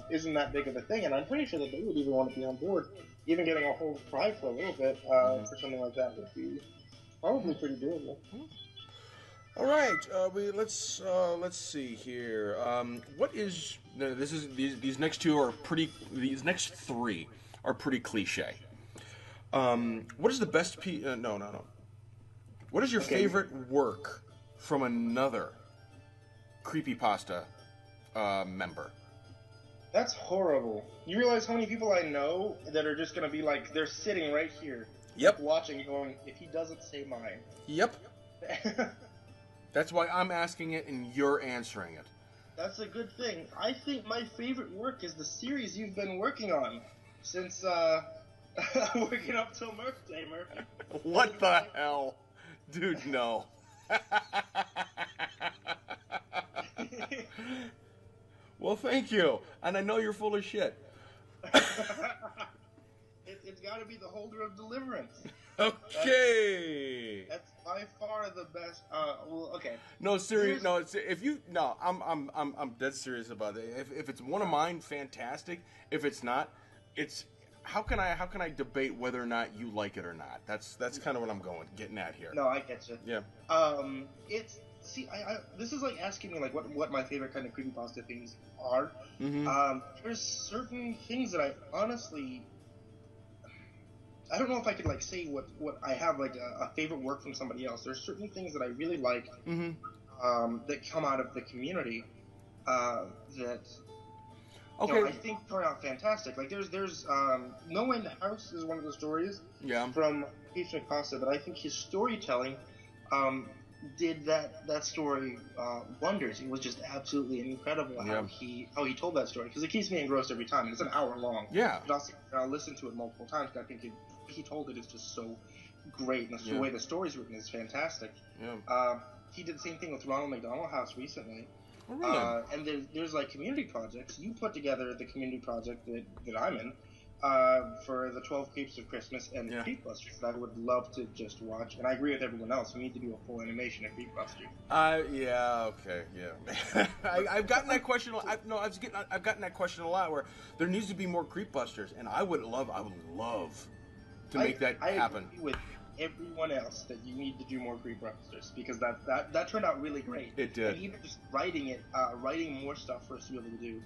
isn't that big of a thing. And I'm pretty sure that they would even want to be on board. Even getting a whole fry for a little bit for something like that would be probably pretty doable. All right, let's see here. What is these next two are pretty. These next three are pretty cliche. What is the best no. What is your favorite work from another creepypasta member? That's horrible. You realize how many people I know that are just going to be like, they're sitting right here. Yep. Watching, going, if he doesn't say mine. Yep. That's why I'm asking it and you're answering it. That's a good thing. I think my favorite work is the series you've been working on since working up till Murph Day, Murphy. What the hell? Dude, no. Well, thank you. And I know you're full of shit. It's got to be the Holder of Deliverance. Okay. That's by far the best. Okay. No, serious. No, I'm dead serious about it. If it's one of mine, fantastic. If it's not, it's how can I debate whether or not you like it or not? That's kind of what I'm getting at here. No, I get you. Yeah. This is like asking me like what my favorite kind of creepypasta things are. There's certain things that I honestly, I don't know if I could like say what I have like a favorite work from somebody else. There's certain things that I really like that come out of the community that I think turn out fantastic. Like there's No in the House is one of the stories from Peach McPasta that I think his storytelling did that story wonders. It was just absolutely incredible how he told that story, because it keeps me engrossed every time. And it's an hour long. Yeah. But I'll listen to it multiple times. I think he told it is just so great, and the way the story's written is fantastic. Yeah. He did the same thing with Ronald McDonald House recently. Oh, really? And there's like community projects. You put together the community project that I'm in for the 12 Creeps of Christmas and Creepbusters that I would love to just watch. And I agree with everyone else. We need to do a full animation of Creepbusters. Yeah, okay, yeah. I've gotten that question. I've gotten that question a lot. Where there needs to be more Creepbusters, and I would love to make that happen. I agree with everyone else that you need to do more Creepbusters, because that turned out really great. It did. And even just writing more stuff for us to be able to do.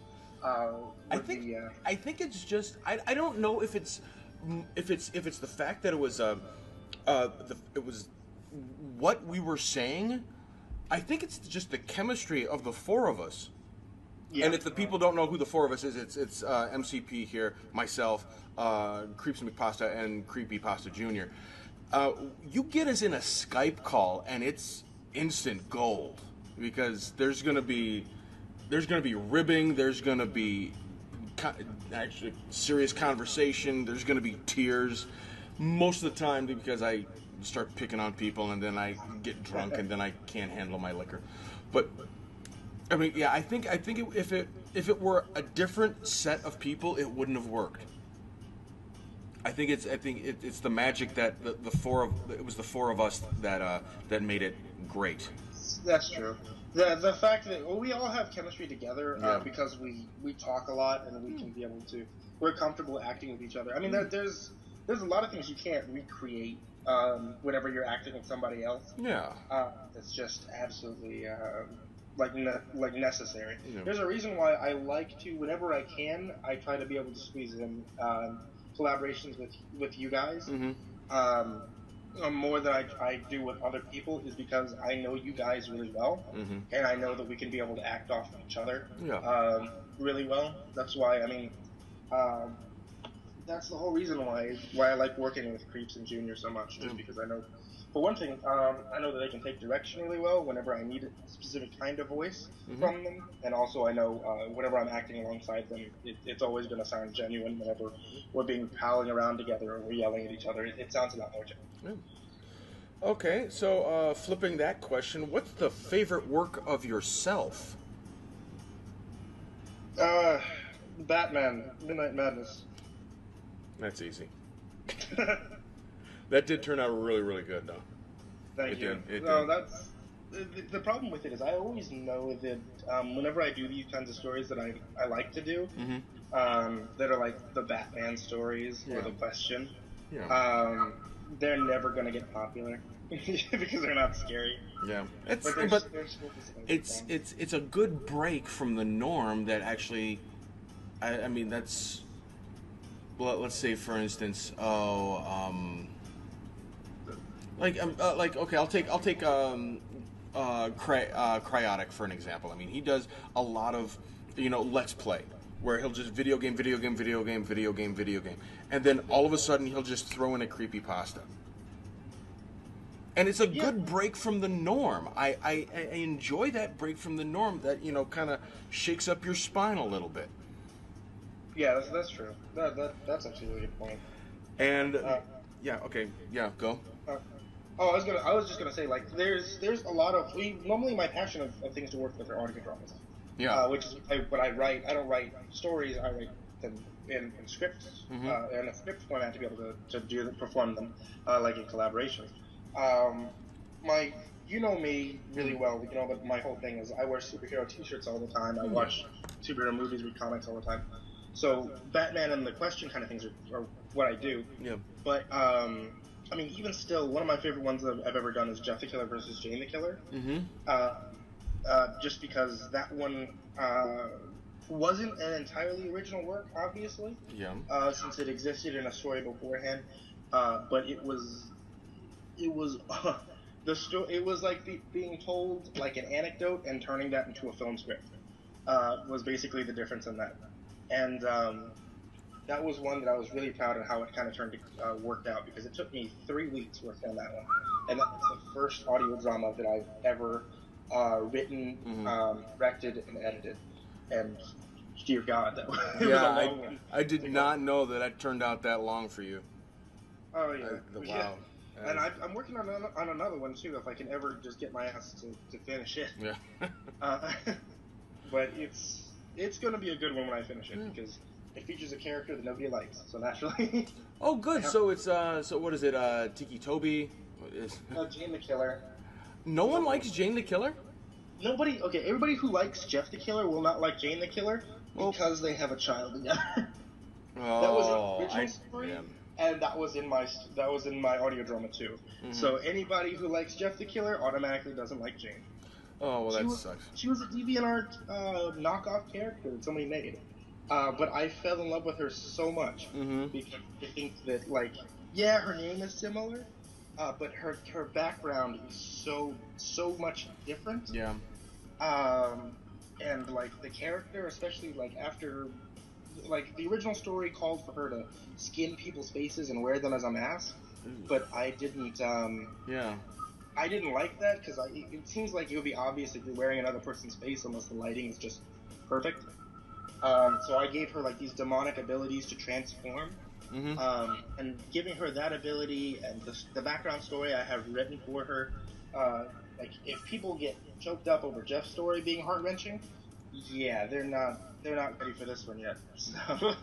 I think it's just I don't know if it's the fact that it was what we were saying. I think it's just the chemistry of the four of us. Yeah. And if the people don't know who the four of us is, it's MCP here, myself, Creeps McPasta, and Creepypasta Jr. You get us in a Skype call and it's instant gold, because there's gonna be ribbing, there's gonna be actually serious conversation, there's gonna be tears most of the time, because I start picking on people and then I get drunk and then I can't handle my liquor. But I mean, yeah, I think if it were a different set of people, it wouldn't have worked. I think it's the magic that the four of us that made it great. That's true. The fact that we all have chemistry together Yeah. because we talk a lot and we can be able to, we're comfortable acting with each other. I mean, there's a lot of things you can't recreate whenever you're acting with somebody else. Yeah. It's just absolutely like necessary. Yeah. There's a reason why I like to, whenever I can, I try to be able to squeeze in collaborations with you guys. Mm-hmm. More than I do with other people is because I know you guys really well, Mm-hmm. and I know that we can be able to act off of each other really well. That's why, I mean, that's the whole reason why I like working with Creeps and Junior so much, just because I know, for one thing, I know that they can take direction really well whenever I need a specific kind of voice from them, and also I know whenever I'm acting alongside them, it's always going to sound genuine whenever we're being palling around together or we're yelling at each other. It sounds a lot more genuine. Yeah. Okay, so flipping that question, what's the favorite work of yourself? Batman, Midnight Madness. That's easy. That did turn out really, really good, though. Thank It you. did, it No, did. that's the problem with it is I always know that whenever I do these kinds of stories that I like to do, Mm-hmm. that are like the Batman stories or the Question, Yeah. they're never gonna get popular because they're not scary. Yeah. But they're still It's a good break from the norm that actually, I mean, that's, well, let's say for instance, okay, I'll take Cryotic for an example. I mean, he does a lot of, let's play, where he'll just video game, and then all of a sudden he'll just throw in a creepypasta. And it's a good break from the norm. I enjoy that break from the norm that, kind of shakes up your spine a little bit. Yeah, that's true. That's actually a really good point. And, go. I was just gonna say, like, there's a lot of normally my passion of things to work with are audio dramas. Yeah. Which is what I write. I don't write stories. I write them in scripts, in a script format to be able to perform them, like in collaboration. You know me really well. You know that my whole thing is I wear superhero T-shirts all the time. I watch superhero movies, read comics all the time. So Batman and the Question kind of things are what I do. Yeah. But I mean, even still, one of my favorite ones that I've ever done is Jeff the Killer versus Jane the Killer. Mm-hmm. Just because that one wasn't an entirely original work, obviously. Yeah. Since it existed in a story beforehand, but it was the story. It was like being told like an anecdote and turning that into a film script. Was basically the difference in that, and that was one that I was really proud of how it kind of worked out, because it took me 3 weeks working on that one, and that was the first audio drama that I've ever written, directed, and edited. And dear God, that was it was a long one. I did not know that it turned out that long for you. Oh yeah, Wow. And I'm working on another one too, if I can ever just get my ass to finish it. Yeah. But it's going to be a good one when I finish it, because it features a character that nobody likes, so naturally. Oh, good. So it's so what is it? Tiki Toby? Jane the Killer. No one likes Jane the Killer? Nobody. Okay, everybody who likes Jeff the Killer will not like Jane the Killer because they have a child together. Oh, that was the original story, and that was in my audio drama too. Mm-hmm. So anybody who likes Jeff the Killer automatically doesn't like Jane. Oh, well, that sucks. She was a DeviantArt knockoff character that somebody made. But I fell in love with her so much because I think that, like, yeah, her name is similar, but her background is so much different. Yeah. And like the character, especially like after, like the original story called for her to skin people's faces and wear them as a mask, but I didn't. I didn't like that because it seems like it would be obvious if you're wearing another person's face unless the lighting is just perfect. So I gave her like these demonic abilities to transform, and giving her that ability and the background story I have written for her Like, if people get choked up over Jeff's story being heart-wrenching, yeah, they're not ready for this one yet. So.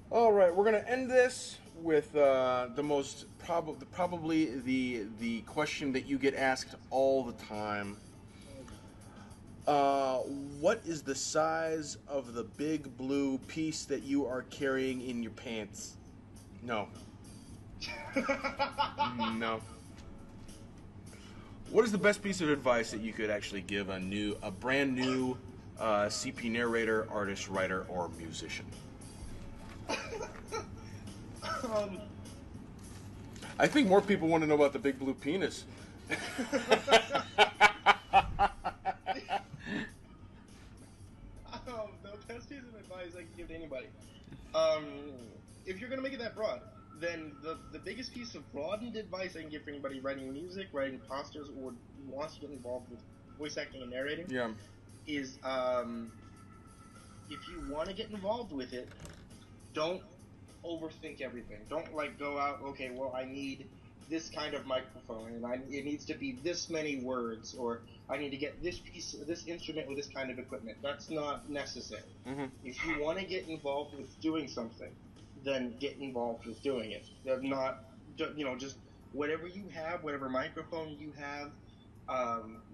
All right, we're gonna end this with the most probably the question that you get asked all the time. What is the size of the big blue piece that you are carrying in your pants? No. No. What is the best piece of advice that you could actually give a brand new CP narrator, artist, writer, or musician? I think more people want to know about the big blue penis. The best piece of advice I can give to anybody. If you're going to make it that broad, then the biggest piece of broadened advice I can give for anybody writing music, writing posters, or wants to get involved with voice acting and narrating, is if you want to get involved with it, don't overthink everything. Don't go out, okay, well, I need this kind of microphone, and it needs to be this many words, or I need to get this instrument with this kind of equipment. That's not necessary. Mm-hmm. If you want to get involved with doing something, then get involved with doing it. They're not, just whatever you have, whatever microphone you have,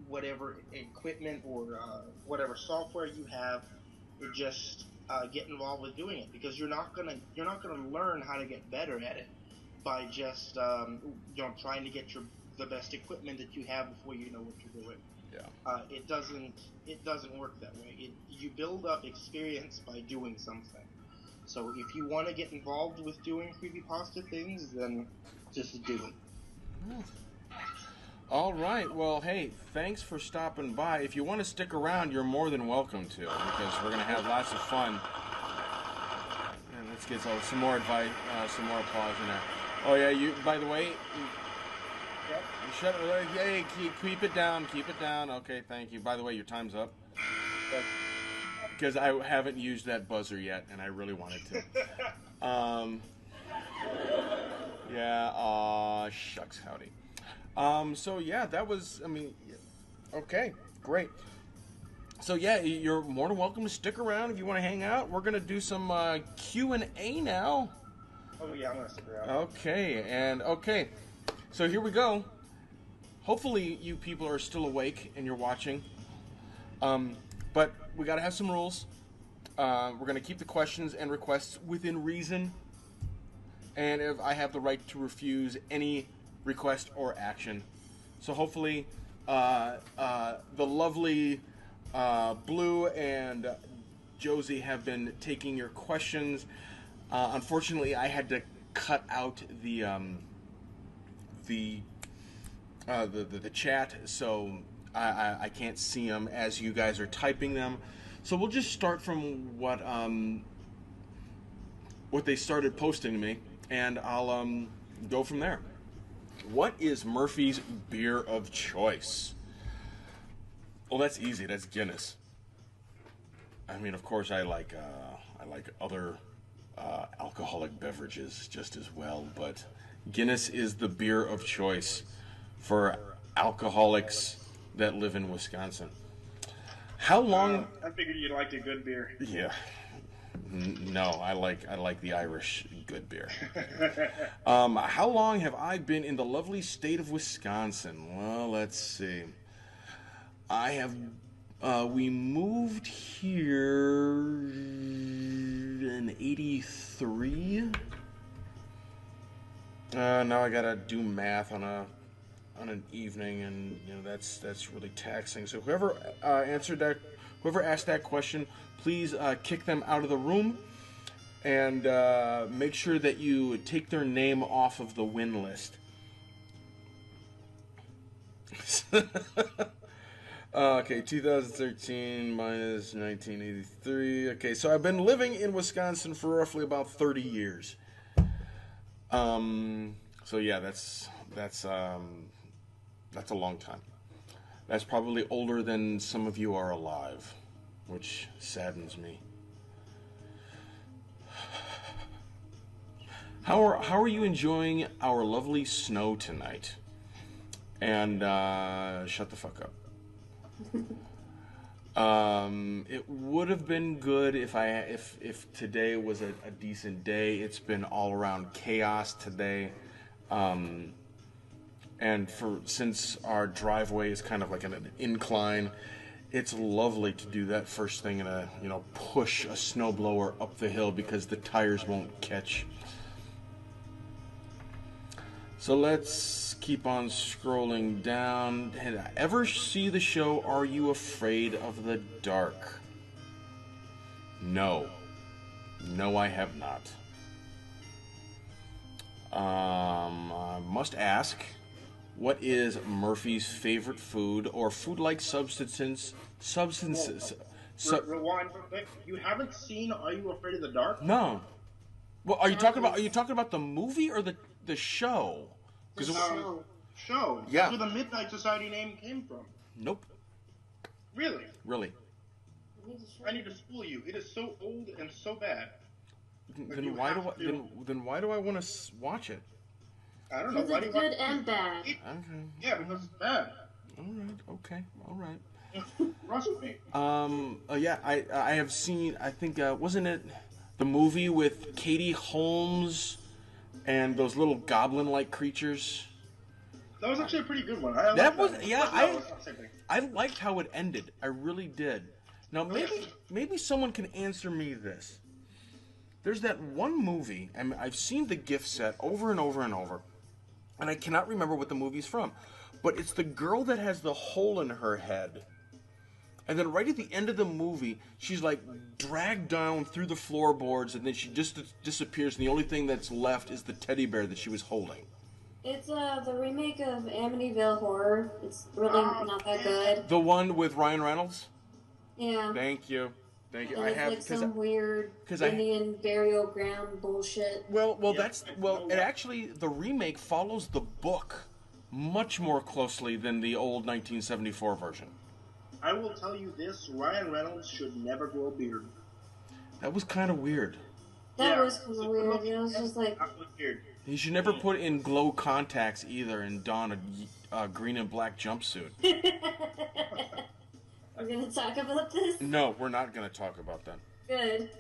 whatever equipment or whatever software you have, just get involved with doing it, because you're not gonna learn how to get better at it by just trying to get the best equipment that you have before you know what you're doing. Yeah. It doesn't work that way. You build up experience by doing something. So if you want to get involved with doing creepypasta things, then just do it. All right. Well, hey, thanks for stopping by. If you want to stick around, you're more than welcome to, because we're going to have lots of fun. And let's get some more advice, some more applause in there. Oh, yeah, you, by the way, hey, keep it down, keep it down. Okay, thank you. By the way, your time's up. Because I haven't used that buzzer yet, and I really wanted to. Yeah, shucks, howdy. So yeah, that was, okay, great. So yeah, you're more than welcome to stick around if you want to hang out. We're going to do some Q&A now. Oh yeah, I'm going to stick around. Okay, so here we go. Hopefully you people are still awake and you're watching. But we got to have some rules. We're going to keep the questions and requests within reason. And if I have the right to refuse any request or action. So hopefully the lovely Blue and Josie have been taking your questions. Unfortunately, I had to cut out the chat, so I can't see them as you guys are typing them. So we'll just start from what they started posting to me, and I'll go from there. What is Murphy's beer of choice? Well, that's easy. That's Guinness. I mean, of course, I like other alcoholic beverages just as well, but Guinness is the beer of choice for alcoholics that live in Wisconsin. How long? I figured you liked a good beer. Yeah. No, I like the Irish good beer. How long have I been in the lovely state of Wisconsin? Well, let's see. I have. We moved here in '83. Now I gotta do math on an evening, and that's really taxing. So whoever asked that question, please kick them out of the room, and make sure that you take their name off of the win list. Okay, 2013 minus 1983. Okay, so I've been living in Wisconsin for roughly about 30 years. So yeah, that's a long time. That's probably older than some of you are alive, which saddens me. How are you enjoying our lovely snow tonight? And shut the fuck up. It would have been good if today was a decent day. It's been all around chaos today. And since our driveway is kind of like an incline, it's lovely to do that first thing and push a snowblower up the hill because the tires won't catch. So let's keep on scrolling down. Did I ever see the show Are You Afraid of the Dark? No. No, I have not. I must ask, what is Murphy's favorite food or food-like substances? Rewind real quick. You haven't seen Are You Afraid of the Dark? No. Well, are you talking about the movie or the show? The show. Show. Yeah. That's where the Midnight Society name came from. Nope. Really? Really. I need to school you. It is so old and so bad. Then why do I want to watch it? I don't know. Because it's good and bad. Okay. Yeah, because it's bad. All right. Okay. All right. Trust me. Yeah. I have seen. I think wasn't it the movie with Katie Holmes and those little goblin-like creatures? That was actually a pretty good one. I liked how it ended. I really did. Now maybe someone can answer me this. There's that one movie, and I've seen the gift set over and over and over, and I cannot remember what the movie's from. But it's the girl that has the hole in her head. And then right at the end of the movie, she's like dragged down through the floorboards, and then she just disappears, and the only thing that's left is the teddy bear that she was holding. It's the remake of Amityville Horror. It's really not that good. The one with Ryan Reynolds? Yeah. Thank you. And it's like some weird Indian burial ground bullshit. It actually, the remake follows the book much more closely than the old 1974 version. I will tell you this, Ryan Reynolds should never grow a beard. That was kind of weird. That was kind of weird. It was just like... He should never put in glow contacts either and don a green and black jumpsuit. We're going to talk about this? No, we're not going to talk about that. Good.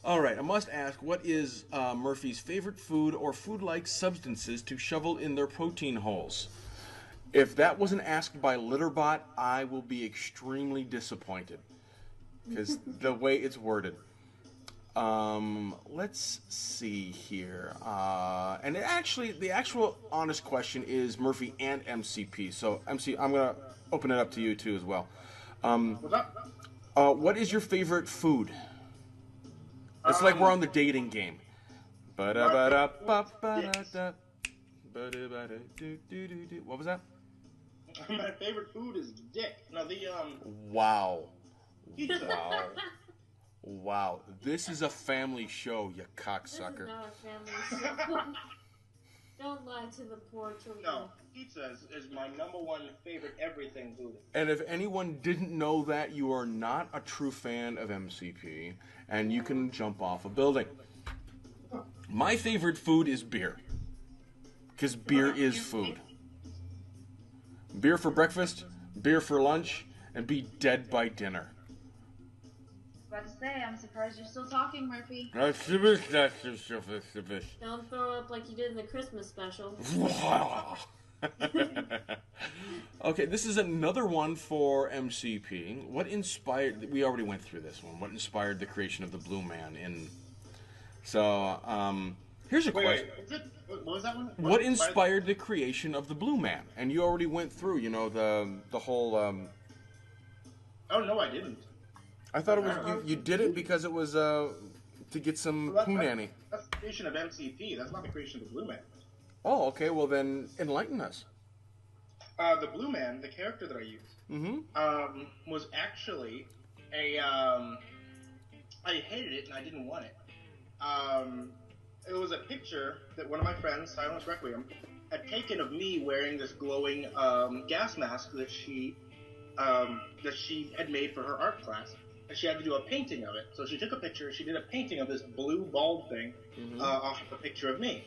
All right, I must ask, what is Murphy's favorite food or food-like substances to shovel in their protein holes? If that wasn't asked by Litterbot, I will be extremely disappointed because the way it's worded. Let's see here. And the actual honest question is Murphy and MCP. So, MC, I'm going to open it up to you too as well. What is your favorite food? It's like we're on the dating game. What was that? My favorite food is dick. Now Wow. Wow. This is a family show, you cocksucker. This is not a family show. Don't lie to the poor children. No, pizza is my number one favorite everything food. And if anyone didn't know that, you are not a true fan of MCP, and you can jump off a building. My favorite food is beer. Because beer is food. Beer for breakfast, beer for lunch, and be dead by dinner. About to say, I'm surprised you're still talking, Murphy. Don't throw up like you did in the Christmas special. Okay, this is another one for MCP. What inspired... We already went through this one. What inspired the creation of the Blue Man in... So, here's a question. What was that one? What inspired the creation of the Blue Man? And you already went through, the whole... Oh, no, I didn't. I thought it was... You did it because it was to get some punani. That's the creation of MCP. That's not the creation of the Blue Man. Oh, okay. Well, then enlighten us. The Blue Man, the character that I used, was actually a... I hated it and I didn't want it. It was a picture that one of my friends, Silence Requiem, had taken of me wearing this glowing gas mask that she had made for her art class. And she had to do a painting of it. So she took a picture, she did a painting of this blue bald thing off of a picture of me.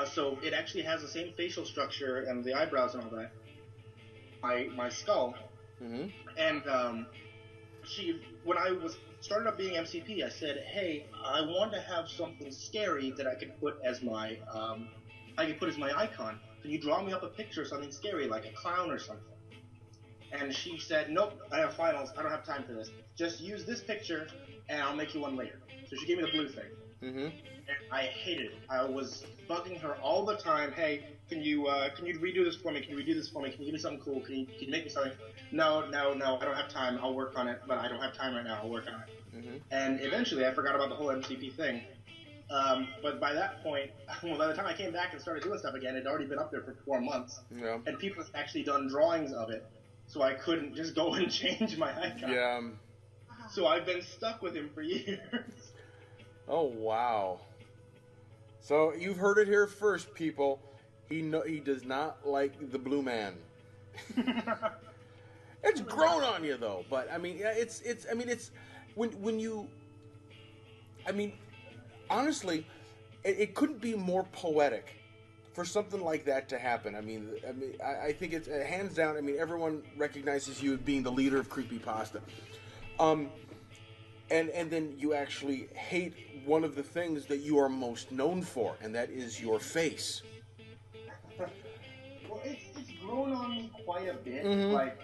So it actually has the same facial structure and the eyebrows and all that my skull. Mm-hmm. And when I started up being MCP, I said, hey, I want to have something scary that I could put as my icon. Can you draw me up a picture of something scary, like a clown or something? And she said, nope, I have finals. I don't have time for this. Just use this picture, and I'll make you one later. So she gave me the blue thing. Mm-hmm. And I hated it. I was bugging her all the time. Hey, can you redo this for me? Can you redo this for me? Can you give me something cool? Can you make me something? No, I don't have time. I'll work on it, but I don't have time right now. I'll work on it. Mm-hmm. And eventually, I forgot about the whole MCP thing. But by that point, by the time I came back and started doing stuff again, it had already been up there for 4 months. Yeah. And people had actually done drawings of it, so I couldn't just go and change my icon. Yeah. So I've been stuck with him for years. Oh, wow. So you've heard it here first, people. He does not like the blue man. It's grown on you, though. But I mean, it's when you. I mean, honestly, it couldn't be more poetic for something like that to happen. I think it's hands down. I mean, everyone recognizes you as being the leader of creepypasta. And then you actually hate one of the things that you are most known for, and that is your face. Well, it's grown on me quite a bit. Mm-hmm. Like,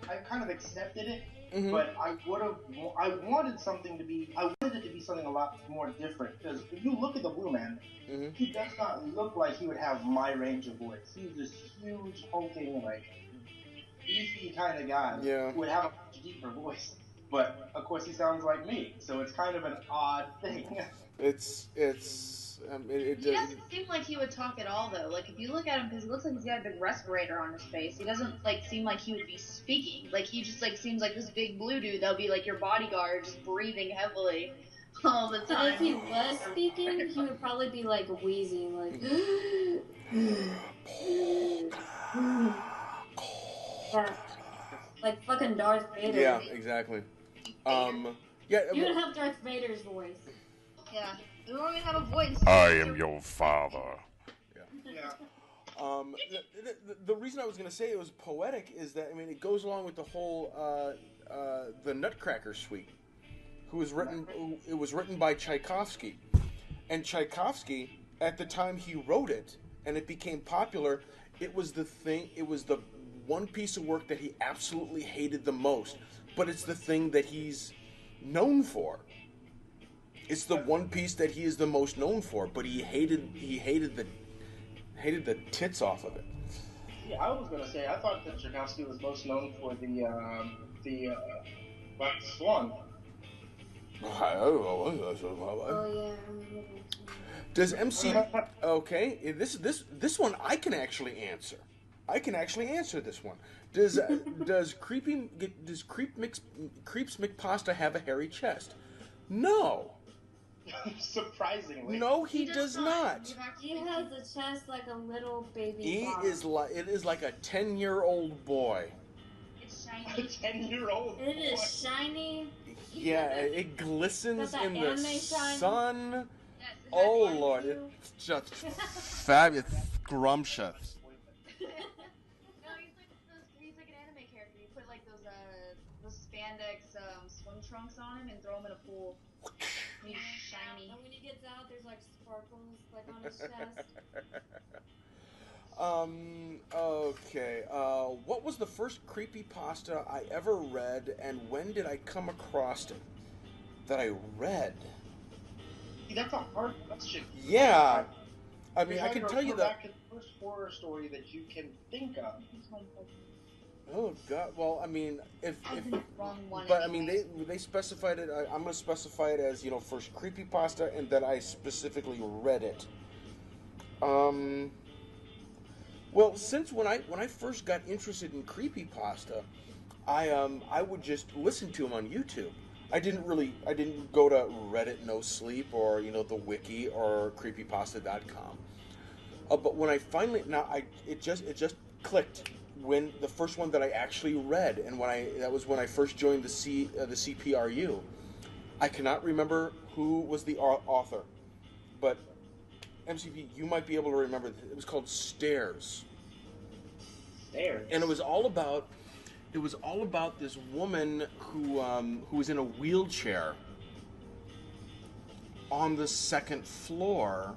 I kind of accepted it, mm-hmm. but I wanted it to be something a lot more different. Because if you look at the Blue Man, mm-hmm. he does not look like he would have my range of voice. He's this huge, hulking, like, beefy kind of guy who would have a much deeper voice. But of course, he sounds like me, so it's kind of an odd thing. He doesn't seem like he would talk at all, though. Like, if you look at him, because it looks like he's got a big respirator on his face, he doesn't, like, seem like he would be speaking. Like, he just, like, seems like this big blue dude that'll be, like, your bodyguard, just breathing heavily all the But time. if he was speaking, he would probably be, like, wheezing, like... like fucking Darth Vader. Yeah, exactly. You would have Darth Vader's voice. Yeah. We don't even have a voice. I am your father. Yeah. The reason I was going to say it was poetic is that, I mean, it goes along with the whole, the Nutcracker Suite, it was written by Tchaikovsky. And Tchaikovsky, at the time he wrote it, and it became popular, it was the one piece of work that he absolutely hated the most. But it's the thing that he's known for. It's the one piece that he is the most known for, but he hated the tits off of it. Yeah, I was gonna say I thought that Tchaikovsky was most known for the Black Swan. Oh yeah. Does MC? Okay, this one I can actually answer. I can actually answer this one. Does Creeps McPasta have a hairy chest? No. Surprisingly. No, he does not. He has a chest like a little baby. It is like a 10-year-old boy. It's A shiny. 10-year-old. It is shiny. Yeah, it glistens Got that in the anime shine. sun. Yes, Oh exactly. Lord, it's just fabulous, scrumptious. No, he's like an anime character. You put like those spandex swim trunks on him and throw him in a pool. He's shiny. And when he gets out, there's like sparkles like on his chest. Okay. What was the first creepypasta I ever read, and when did I come across it? That I read. See, that's a hard question. Yeah. I mean, If I can tell you go that. back to the first horror story that you can think of. Oh God. Well, I mean, if Wrong one. but I mean, they specified it. I'm going to specify it as, first creepypasta, and that I specifically read it. Well, since when I first got interested in creepypasta, I would just listen to them on YouTube. I didn't go to Reddit No Sleep or the wiki or creepypasta.com. But when I finally it just clicked when the first one that I actually read, and that was when I first joined the CPRU. I cannot remember who was the author, but MCP, you might be able to remember. It was called Stairs. stairs. And it was all about this woman who was in a wheelchair on the second floor,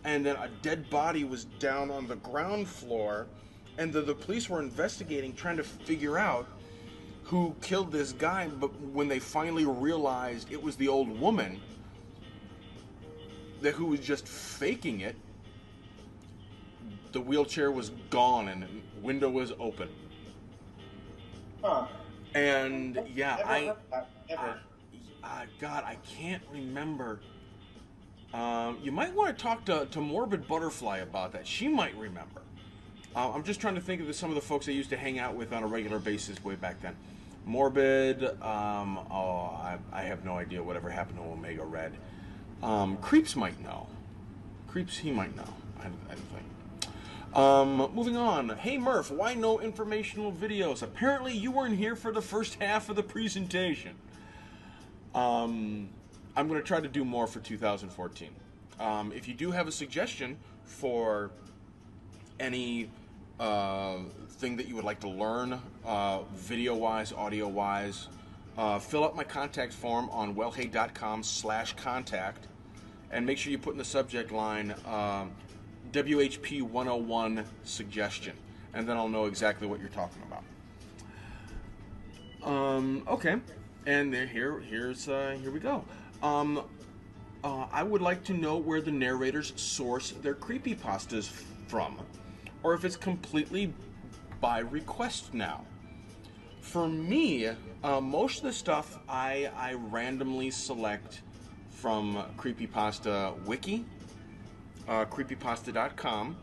and then a dead body was down on the ground floor, and the police were investigating, trying to figure out who killed this guy. But when they finally realized it was the old woman who was just faking it, the wheelchair was gone and the window was open. Huh. And yeah, Ever. God, I can't remember. You might want to talk to Morbid Butterfly about that. She might remember. I'm just trying to think of some of the folks I used to hang out with on a regular basis way back then. Morbid, I have no idea whatever happened to Omega Red. Creeps might know. Creeps, he might know. I think. Moving on. Hey Murph, why no informational videos? Apparently you weren't here for the first half of the presentation. I'm going to try to do more for 2014. If you do have a suggestion for any thing that you would like to learn, video-wise, audio-wise, fill out my contact form on wellhey.com/contact, and make sure you put in the subject line WHP 101 suggestion, and then I'll know exactly what you're talking about. Okay, and here we go. I would like to know where the narrators source their creepypastas from, or if it's completely by request now. For me, most of the stuff I randomly select from Creepypasta Wiki, creepypasta.com,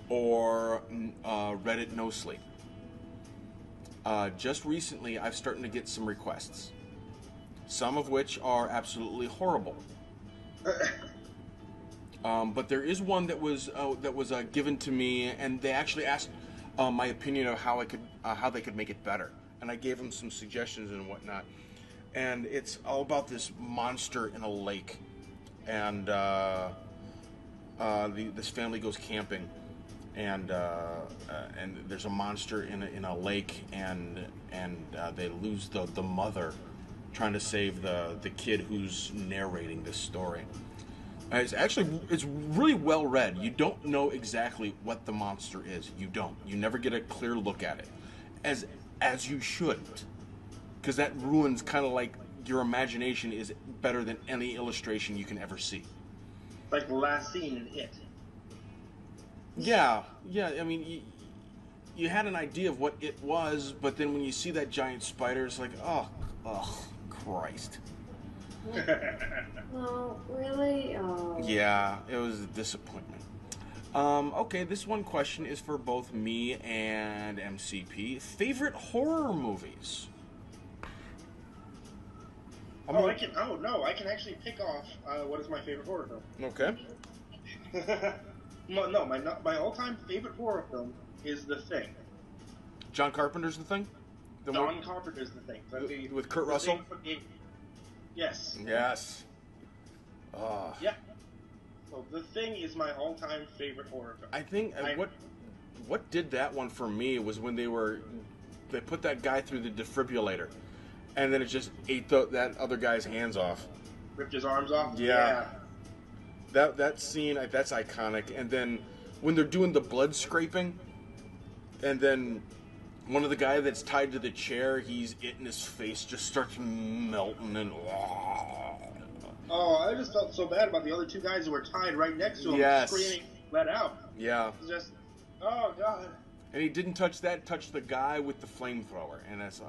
or Reddit No Sleep. Just recently, I've started to get some requests, some of which are absolutely horrible. But there is one that was given to me, and they actually asked my opinion of how they could make it better, and I gave them some suggestions and whatnot. And it's all about this monster in a lake, and this family goes camping, and there's a monster in a lake, and they lose the mother trying to save the kid who's narrating this story. It's really well read. You don't know exactly what the monster is. You never get a clear look at it, as you shouldn't, because that ruins kind of like your imagination is better than any illustration you can ever see. Like the last scene in It. Yeah. I mean, you had an idea of what it was, but then when you see that giant spider, it's like, oh, Christ. Oh, really? Oh. Yeah, it was a disappointment. Okay, this one question is for both me and MCP. Favorite horror movies? I can actually pick off what is my favorite horror film. Okay. My all-time favorite horror film is The Thing. John Carpenter's The Thing? John Carpenter's The Thing. With Kurt Russell? Yes. Yes. Yeah. So The Thing is my all-time favorite horror film. I think what did that one for me was when they put that guy through the defibrillator, and then it just ate that other guy's hands off. Ripped his arms off? Yeah. That scene, that's iconic. And then when they're doing the blood scraping, and then one of the guy that's tied to the chair, his face just starts melting and... Oh, I just felt so bad about the other two guys who were tied right next to him, screaming, let out. Yeah. It's just, oh, God. And he didn't touch the guy with the flamethrower. And that's,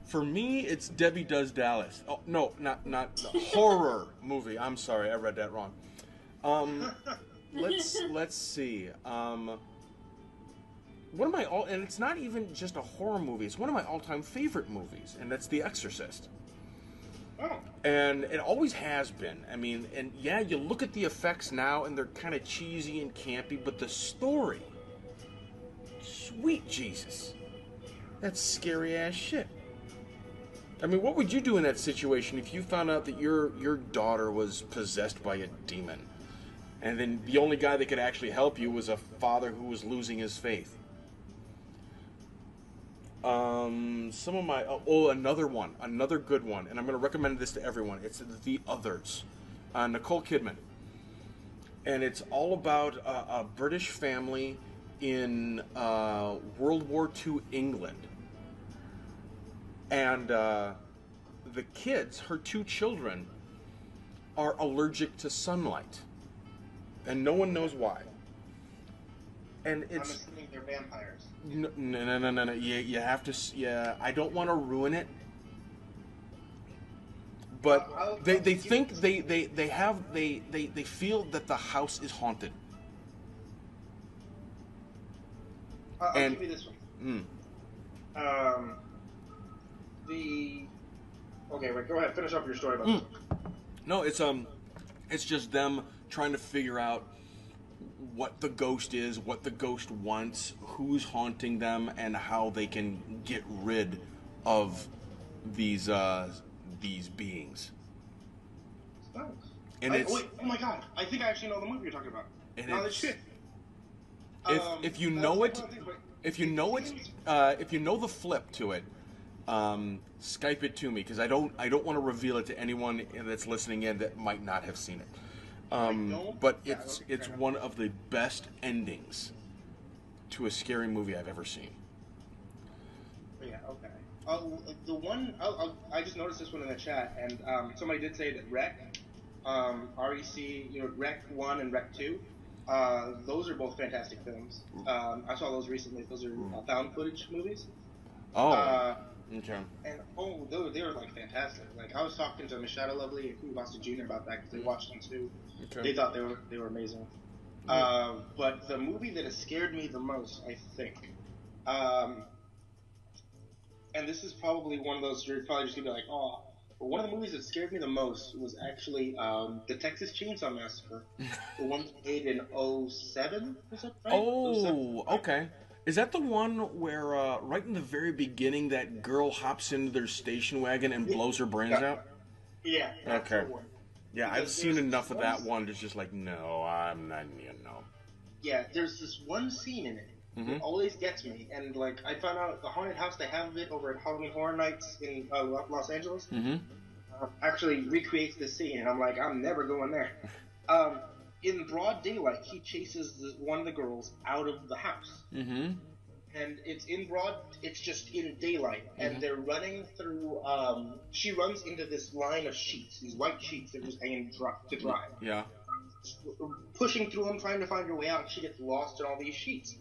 For me, it's Debbie Does Dallas. Oh, no, not the horror movie. I'm sorry, I read that wrong. Let's see. And it's not even just a horror movie. It's one of my all-time favorite movies, and that's The Exorcist. Oh. And it always has been. I mean, and yeah, you look at the effects now, and they're kind of cheesy and campy, but the story, sweet Jesus, that's scary ass shit. I mean, what would you do in that situation if you found out that your daughter was possessed by a demon? And then the only guy that could actually help you was a father who was losing his faith. Some of my another good one, and I'm going to recommend this to everyone. It's The Others, Nicole Kidman, and it's all about a British family in World War II England, and the kids, her two children, are allergic to sunlight, and no one knows why. And I'm it's assuming they're vampires. no. You have to. Yeah, I don't want to ruin it. But they think they feel that the house is haunted. I'll And- give you this one. Okay, wait. Go ahead. Finish up your story about this. No, it's just them trying to figure out what the ghost is, what the ghost wants, who's haunting them, and how they can get rid of these beings. Nice. And Wait, oh my god! I think I actually know the movie you're talking about. And No, it's- that's shit. If you that's know one it, of the things, but- if you know it, if you know the flip to it, Skype it to me, because I don't want to reveal it to anyone that's listening in that might not have seen it. But it's one of the best endings to a scary movie I've ever seen. Yeah, okay. The one I just noticed this one in the chat, and somebody did say that Rec, REC, Rec 1 and Rec 2, those are both fantastic films. I saw those recently. Those are found footage movies. Oh, okay. And they were like fantastic. Like I was talking to Machado Lovely and Cool Boston Jr. about that because they watched them too. Okay. They thought they were amazing. But the movie that has scared me the most, I think, and this is probably one of those you're probably just gonna be like, oh. But one of the movies that scared me the most was actually the Texas Chainsaw Massacre, the one made in 2007. Was that right? 07? Okay. Is that the one where right in the very beginning that girl hops into their station wagon and blows her brains out? Yeah. That's Okay. the one. Yeah, Because I've seen there's enough of one- that one to just like, no, I'm not, Yeah, there's this one scene in it that always gets me, and like I found out the haunted house they have of it over at Halloween Horror Nights in Los Angeles actually recreates this scene, and I'm like, I'm never going there. In broad daylight, he chases one of the girls out of the house. And it's just in daylight, and they're running through, she runs into this line of sheets, these white sheets that are just hanging to dry. Yeah. Pushing through them, trying to find her way out, she gets lost in all these sheets.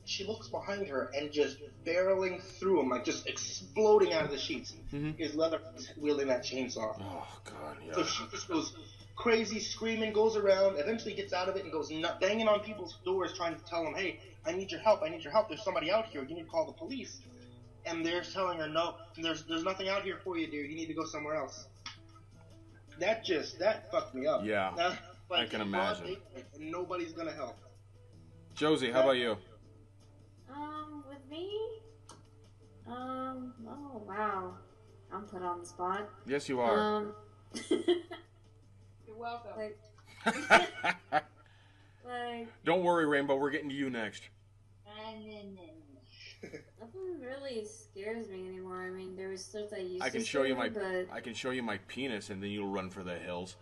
She looks behind her, and just barreling through them, like just exploding out of the sheets, is Leatherface wielding that chainsaw. Oh, God, yeah. So she just goes crazy, screaming, goes around, eventually gets out of it, and goes banging on people's doors, trying to tell them, hey, I need your help, there's somebody out here, you need to call the police. And they're telling her, no, there's nothing out here for you, dear, you need to go somewhere else. That fucked me up. Yeah, Like, I can imagine. And nobody's gonna help. Josie, how about you? With me? Oh, wow. I'm put on the spot. Yes, you are. You're welcome. Like, Don't worry, Rainbow, we're getting to you next. nothing really scares me anymore. I mean, there was stuff that used I can to show you scare my me, but I can show you my penis, and then you'll run for the hills.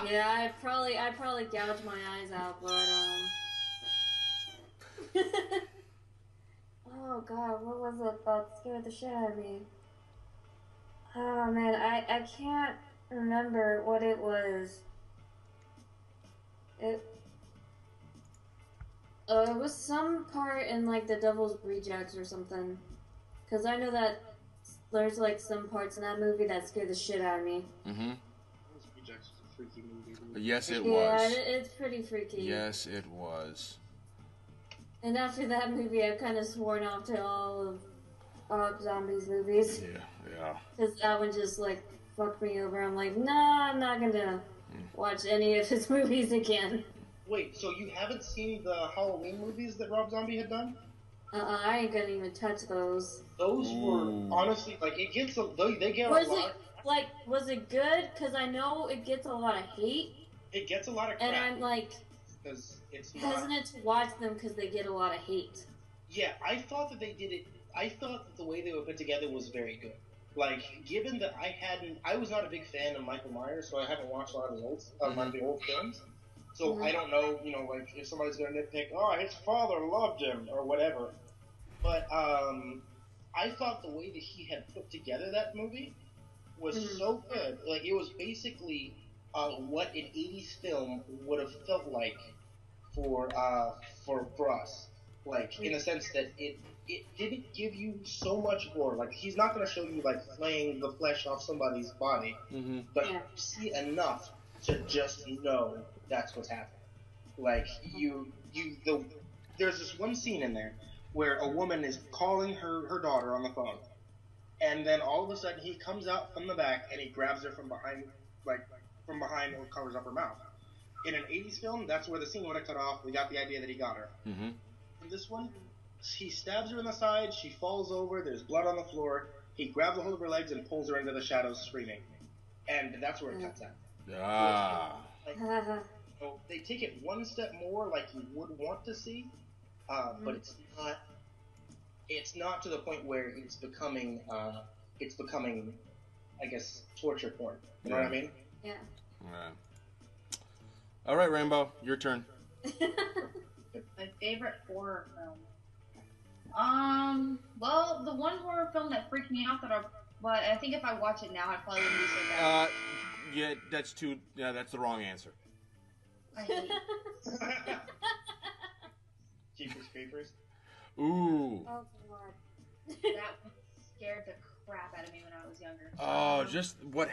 yeah, I probably gouge my eyes out, but oh god, what was it that scared the shit out of me? Oh man, I can't remember what it was. It was some part in like the Devil's Rejects or something. Cause I know that there's like some parts in that movie that scare the shit out of me. Rejects was a freaky movie. Yes, it Yeah, was. it's pretty freaky. Yes, it was. And after that movie, I've kind of sworn off to all of Rob Zombie's movies. Yeah. Because that one just, like, fucked me over. I'm like, nah, I'm not gonna watch any of his movies again. Wait, so you haven't seen the Halloween movies that Rob Zombie had done? I ain't gonna even touch those. Those were, honestly, like, they get a lot. Was it good? Because I know it gets a lot of hate. It gets a lot of crap. And I'm like because it's not... hesitant to watch them because they get a lot of hate. Yeah, I thought that they did it. I thought that the way they were put together was very good. Like, given that I was not a big fan of Michael Myers, so I haven't watched a lot of the old films. So I don't know, like, if somebody's gonna nitpick, oh, his father loved him, or whatever. But, I thought the way that he had put together that movie was so good. Like, it was basically, what an 80s film would have felt like for us. Like, in a sense that it didn't give you so much gore. Like, he's not going to show you, like, flaying the flesh off somebody's body, but you see enough to just know that's what's happening. Like, there's this one scene in there where a woman is calling her daughter on the phone, and then all of a sudden he comes out from the back and he grabs her from behind or covers up her mouth. In an 80s film, that's where the scene would have cut off. We got the idea that he got her. In this one, he stabs her in the side, she falls over, there's blood on the floor, he grabs a hold of her legs and pulls her into the shadows screaming. And that's where it cuts out. So they take it one step more like you would want to see, but it's not to the point where it's becoming, I guess, torture porn. You know what I mean? Yeah. All right, Rainbow, your turn. My favorite horror film. Well, the one horror film that freaked me out but I think if I watch it now, I probably wouldn't be so bad. That's the wrong answer. I hate Jeepers Creepers. Ooh. Oh, God. that one scared the crap out of me when I was younger. Oh, just what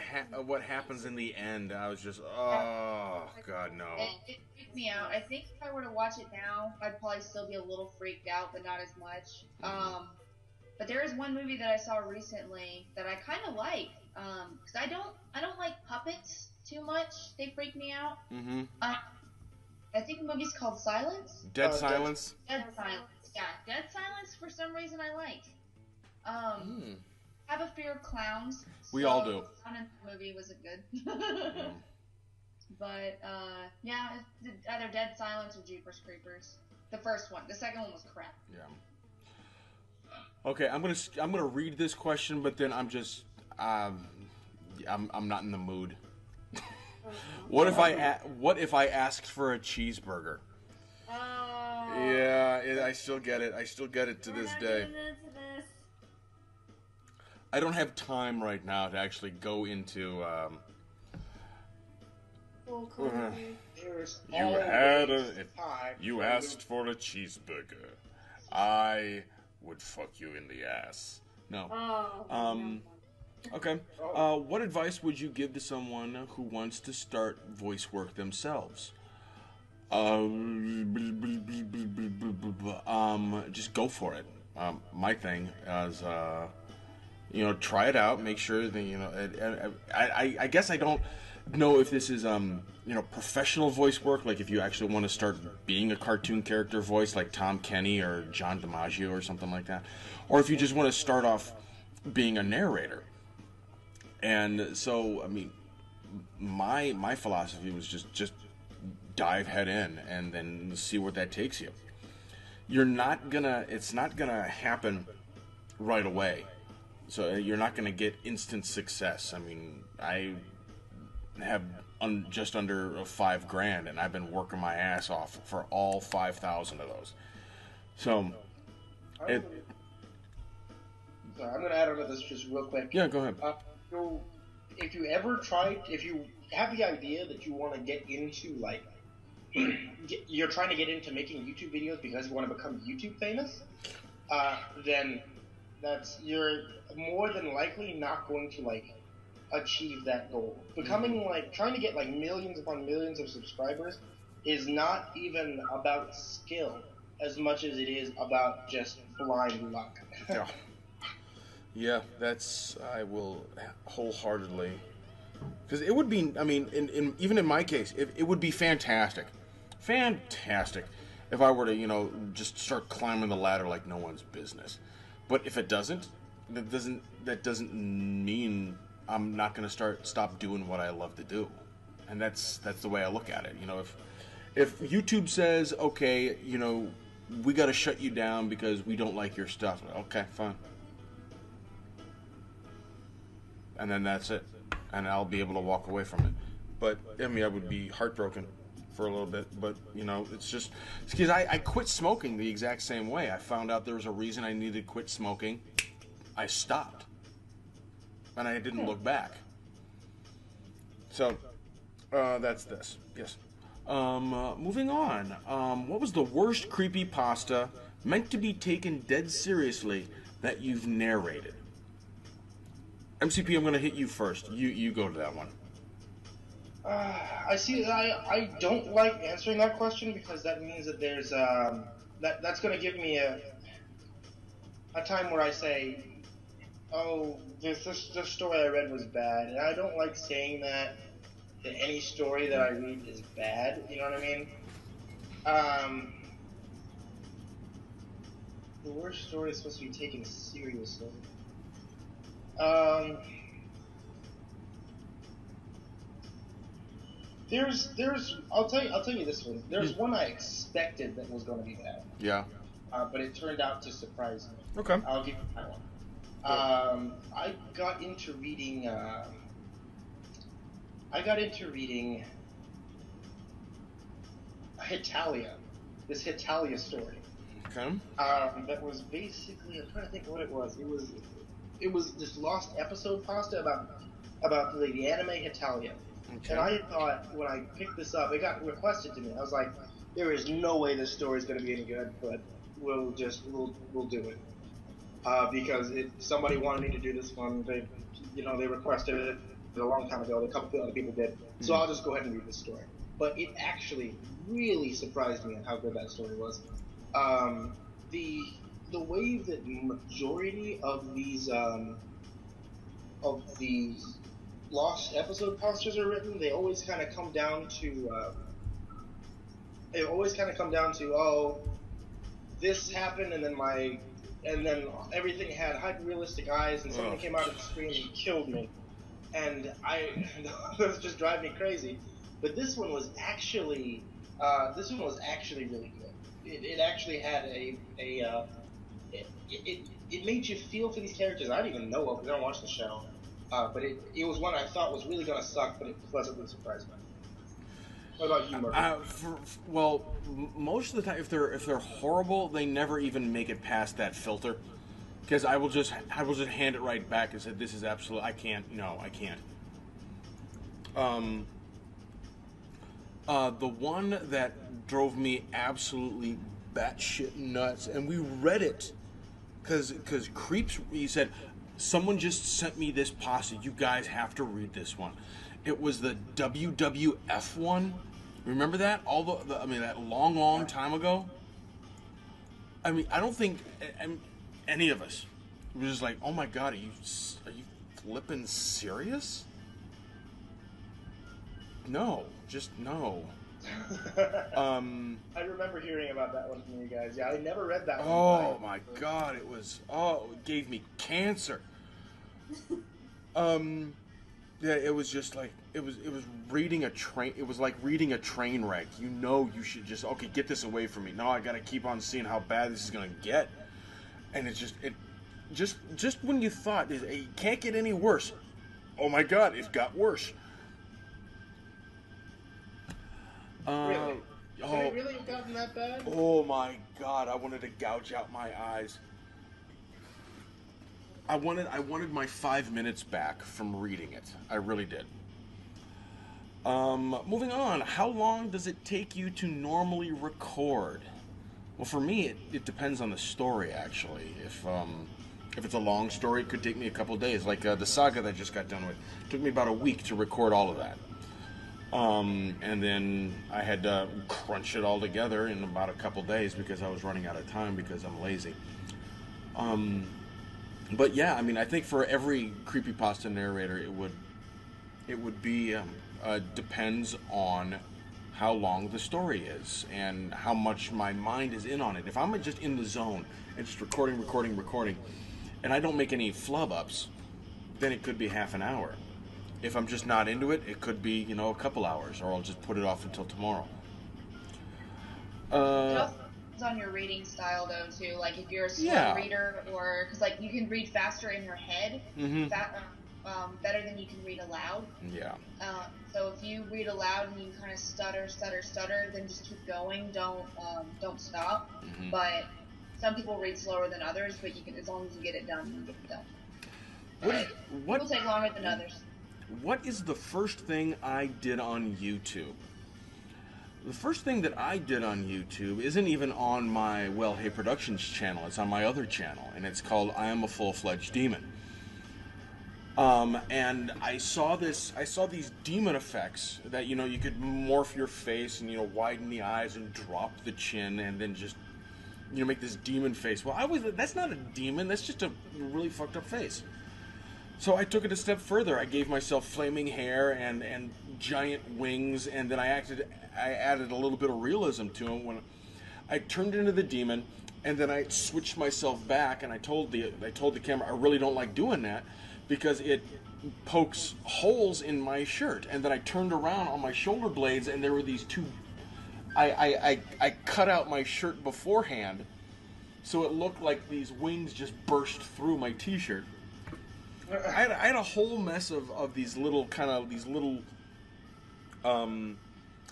happens in the end. I was just, oh, God, no. It freaked me out. I think if I were to watch it now, I'd probably still be a little freaked out, but not as much. But there is one movie that I saw recently that I kind of like, because I don't like puppets too much. They freak me out. I think the movie's called Silence. Dead Silence? Dead Silence. Yeah, Dead Silence for some reason I like. I have a fear of clowns. We all do. The clown in the movie wasn't good. But, yeah, it's either Dead Silence or Jeepers Creepers. The first one. The second one was crap. Yeah. Okay, I'm gonna read this question, but then I'm just I'm not in the mood. What if I asked for a cheeseburger? Yeah, I still get it. I still get it to this day. I don't have time right now to actually go into. You asked for a cheeseburger. I would fuck you in the ass. No. Okay. What advice would you give to someone who wants to start voice work themselves? Just go for it. My thing is, try it out. Make sure that I guess I don't know if this is professional voice work. Like if you actually want to start being a cartoon character voice, like Tom Kenny or John DiMaggio or something like that, or if you just want to start off being a narrator. And so, I mean, my philosophy was just dive head in and then see where that takes you. It's not gonna happen right away. So you're not gonna get instant success. I mean, I have just under $5,000, and I've been working my ass off for all 5,000 of those. So, Sorry, I'm gonna add on to this just real quick. Yeah, go ahead. So, if you have the idea that you want to get into, like, you're trying to get into making YouTube videos because you want to become YouTube famous, then you're more than likely not going to, like, achieve that goal. Becoming, like, trying to get, like, millions upon millions of subscribers is not even about skill as much as it is about just blind luck. Yeah. Yeah, I will wholeheartedly, because it would be, I mean, even in my case, it would be fantastic if I were to, just start climbing the ladder like no one's business. But if it doesn't, that doesn't mean I'm not going to stop doing what I love to do. And that's the way I look at it. If YouTube says, okay, we got to shut you down because we don't like your stuff. Okay, fine. And then that's it. And I'll be able to walk away from it. But, I would be heartbroken for a little bit. But, it's because I quit smoking the exact same way. I found out there was a reason I needed to quit smoking. I stopped. And I didn't look back. So, that's this. Yes. Moving on. What was the worst creepypasta meant to be taken dead seriously that you've narrated? MCP, I'm going to hit you first. You go to that one. I see. I don't like answering that question because that means that there's that's going to give me a time where I say, oh, this story I read was bad, and I don't like saying that any story that I read is bad. You know what I mean? The worst story is supposed to be taken seriously. I'll tell you this one. There's one I expected that was going to be bad. Yeah. But it turned out to surprise me. Okay. I'll give you that one. I got into reading Hitalia. This Hitalia story. Okay. That was basically, I'm trying to think what it was. It was this lost episode pasta about the anime Hitalia. Okay. And I thought when I picked this up, it got requested to me. I was like, there is no way this story is going to be any good, but we'll do it. Because somebody wanted me to do this one. They requested it a long time ago. A couple of other people did. So I'll just go ahead and read this story. But it actually really surprised me at how good that story was. The way that majority of these lost episode posters are written, they always kind of come down to oh, this happened and then everything had hyper-realistic eyes and something came out of the screen and killed me. And that was just driving me crazy. But this one was actually really good. It actually had it made you feel for these characters. I don't even know of because I don't watch the show. But it was one I thought was really going to suck, but it pleasantly surprised me. What about you, Murphy? Most of the time, if they're horrible, they never even make it past that filter. Because I will just hand it right back and say, this is absolute. I can't. The one that drove me absolutely batshit nuts, and we read it, because Creeps, he said, someone just sent me this pasta. You guys have to read this one. It was the WWF one. Remember that? That long time ago. I don't think any of us was just like, oh my god, are you flipping serious? No, just no. I remember hearing about that one from you guys. Yeah, I never read that one. Oh my god, it gave me cancer. Yeah, it was just like it was reading a train. It was like reading a train wreck. You should just get this away from me. Now I got to keep on seeing how bad this is gonna get. And it just when you thought it can't get any worse, oh my god, it got worse. Really? Could it really have gotten that bad? Oh my god, I wanted to gouge out my eyes. I wanted my 5 minutes back from reading it. I really did. Moving on, how long does it take you to normally record? Well, for me, it depends on the story, actually. If it's a long story, it could take me a couple days. Like the saga that I just got done with. It took me about a week to record all of that. And then I had to crunch it all together in about a couple days because I was running out of time because I'm lazy. But yeah, I think for every creepypasta narrator, it would be depends on how long the story is and how much my mind is in on it. If I'm just in the zone and just recording, and I don't make any flub ups, then it could be half an hour. If I'm just not into it, it could be, you know, a couple hours, or I'll just put it off until tomorrow. It also depends on your reading style, though, too. Like, if you're a slow reader, or... Because, like, you can read faster in your head, better than you can read aloud. Yeah. So if you read aloud and you kind of stutter, then just keep going. Don't stop. Mm-hmm. But some people read slower than others, but you can, as long as you get it done, you can get it done. What People take longer than others. What is the first thing I did on YouTube? The first thing that I did on YouTube isn't even on my WellHey Productions channel. It's on my other channel, and it's called I Am a Full-Fledged Demon. And I saw these demon effects that, you know, you could morph your face and, you know, widen the eyes and drop the chin and then just, you know, make this demon face. Well, that's not a demon. That's just a really fucked up face. So I took it a step further. I gave myself flaming hair and giant wings, and then I added a little bit of realism to him when I turned into the demon, and then I switched myself back, and I told the camera I really don't like doing that because it pokes holes in my shirt. And then I turned around on my shoulder blades, and there were these two. I cut out my shirt beforehand, so it looked like these wings just burst through my t-shirt. I had a whole mess of these little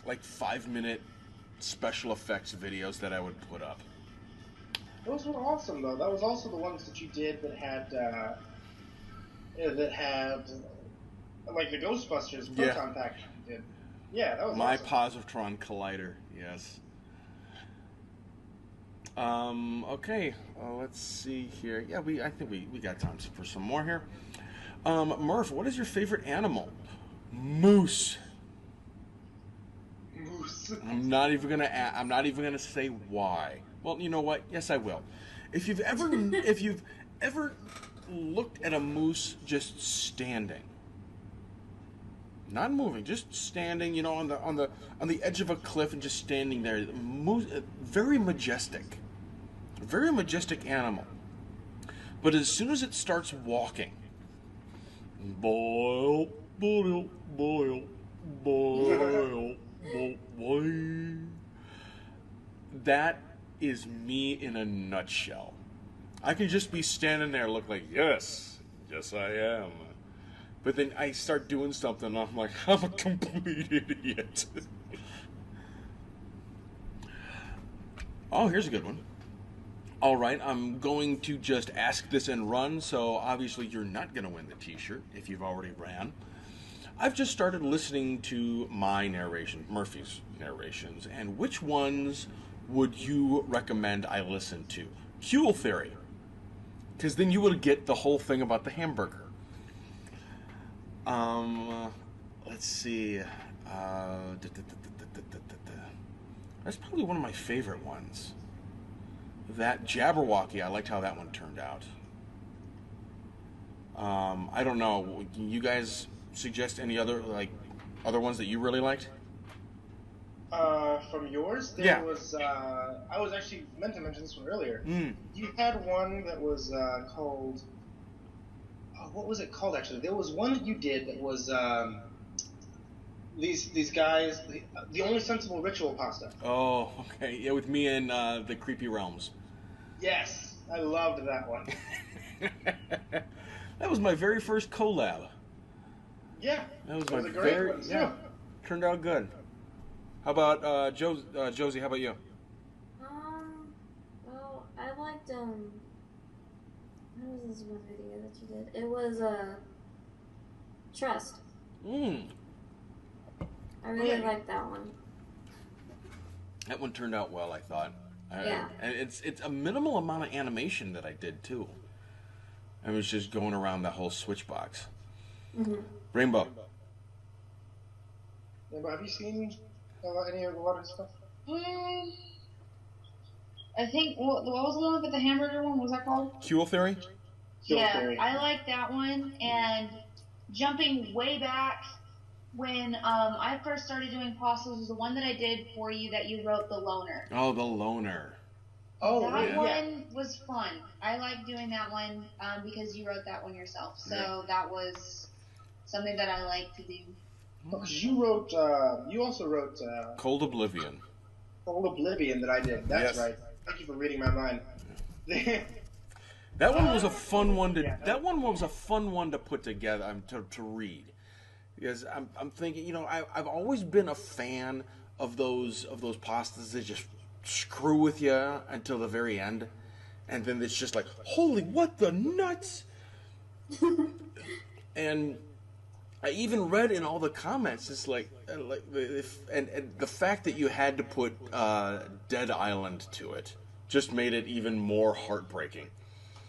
like 5-minute special effects videos that I would put up. Those were awesome, though. That was also the ones that you did that had like the Ghostbusters proton pack you did. Yeah, that was my awesome. Positron Collider. Yes. Okay. Let's see here. Yeah, I think we got time for some more here. Murph, what is your favorite animal? Moose. Moose. I'm not even gonna say why. Well, you know what? Yes, I will. If you've ever looked at a moose just standing, not moving, just standing, you know, on the edge of a cliff and just standing there, moose, very majestic animal. But as soon as it starts walking, boil, boil, boil, boil, boil. That is me in a nutshell. I can just be standing there, look like, yes, I am. But then I start doing something, and I'm like, I'm a complete idiot. Oh, here's a good one. All right, I'm going to just ask this and run, so obviously you're not going to win the t-shirt if you've already ran. I've just started listening to my narration, Murphy's narrations, and which ones would you recommend I listen to? Kuehl Theory, because then you would get the whole thing about the hamburger. Let's see. That's probably one of my favorite ones. That Jabberwocky, I liked how that one turned out. I don't know. Can you guys suggest any other ones that you really liked? From yours, there was. I was actually meant to mention this one earlier. You had one that was called. What was it called? Actually, there was one that you did that was these guys. The only sensible ritual pasta. Oh, okay. Yeah, with me and the Creepy Realms. Yes, I loved that one. That was my very first collab. Yeah, that was a great one. Yeah, turned out good. How about Josie? How about you? Well, I liked what was this one video that you did? It was Trust. I really liked that one. That one turned out well, I thought. Yeah. And it's a minimal amount of animation that I did too. I was just going around that whole switch box. Rainbow. Have you seen any of the other stuff? I think, what was the one with the hamburger one? What was that called? Kuehl Theory? Yeah, I like that one. And jumping way back, when I first started doing apostles, was the one that I did for you that you wrote, The Loner. Oh, The Loner. Oh, that one was fun. I like doing that one because you wrote that one yourself. So that was something that I like to do. Because you also wrote Cold Oblivion. Cold Oblivion that I did. That's Yes. right. Thank you for reading my mind. That one was a fun one to. That one was a fun one to put together. To read, because I'm thinking, you know, I've always been a fan of those pastas that just screw with you until the very end, and then it's just like, holy, what the nuts! And I even read in all the comments, it's and the fact that you had to put Dead Island to it just made it even more heartbreaking.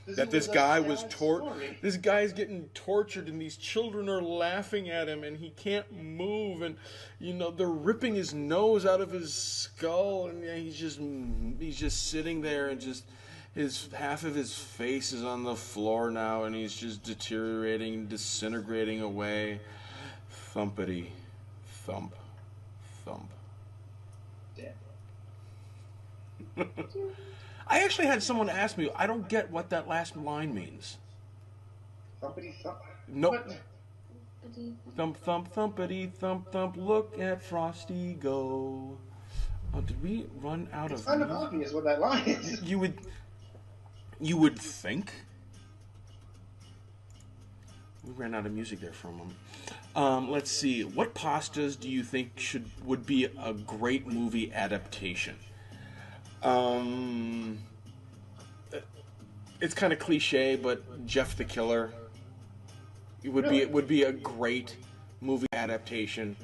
This guy's getting tortured, and these children are laughing at him, and he can't move, and you know they're ripping his nose out of his skull, and he's just sitting there, and just half of his face is on the floor now, and he's just deteriorating, disintegrating away. Thumpity, thump, thump. Damn. I actually had someone ask me, I don't get what that last line means. Thumpity thump. Nope. What? Thump, thump, thumpity, thump, thump, look at Frosty go. Oh, did we run out It's of kind of music? obvious what that line is. You would think. We ran out of music there for a moment. Let's see. What pastas do you think would be a great movie adaptation? It's kind of cliche, but Jeff the Killer. It would be a great movie adaptation.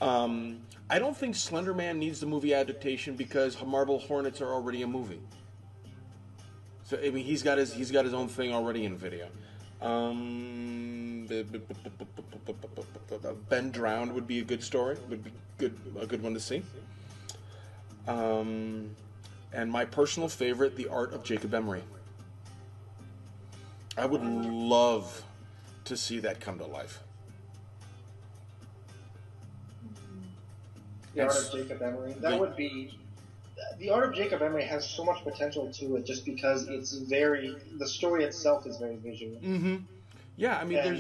I don't think Slender Man needs the movie adaptation because Marble Hornets are already a movie. So I mean, he's got his own thing already in video. Ben Drowned would be a good story. Would be a good one to see. And my personal favorite, The Art of Jacob Emery. I would love to see that come to life. The Art of Jacob Emery. That would be. The Art of Jacob Emery has so much potential to it just because the story itself is very visual. Mm-hmm. Yeah, I mean,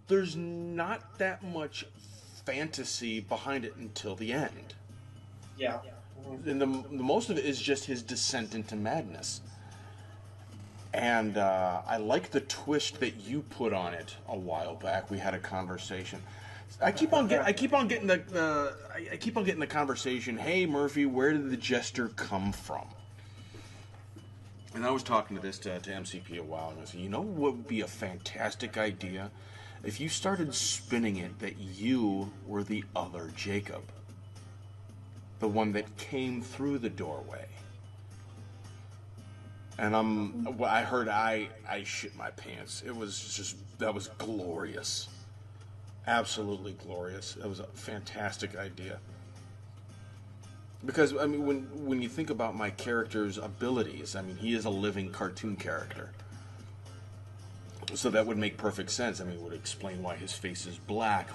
there's not that much fantasy behind it until the end. Yeah. And the most of it is just his descent into madness. And I like the twist that you put on it a while back. We had a conversation. I keep on getting the conversation. Hey Murphy, where did the jester come from? And I was talking to MCP a while ago. I said, you know what would be a fantastic idea if you started spinning it that you were the other Jacob, the one that came through the doorway. And I heard I shit my pants. That was glorious. Absolutely glorious. That was a fantastic idea. Because, I mean, when you think about my character's abilities, I mean, he is a living cartoon character. So that would make perfect sense. I mean, it would explain why his face is black,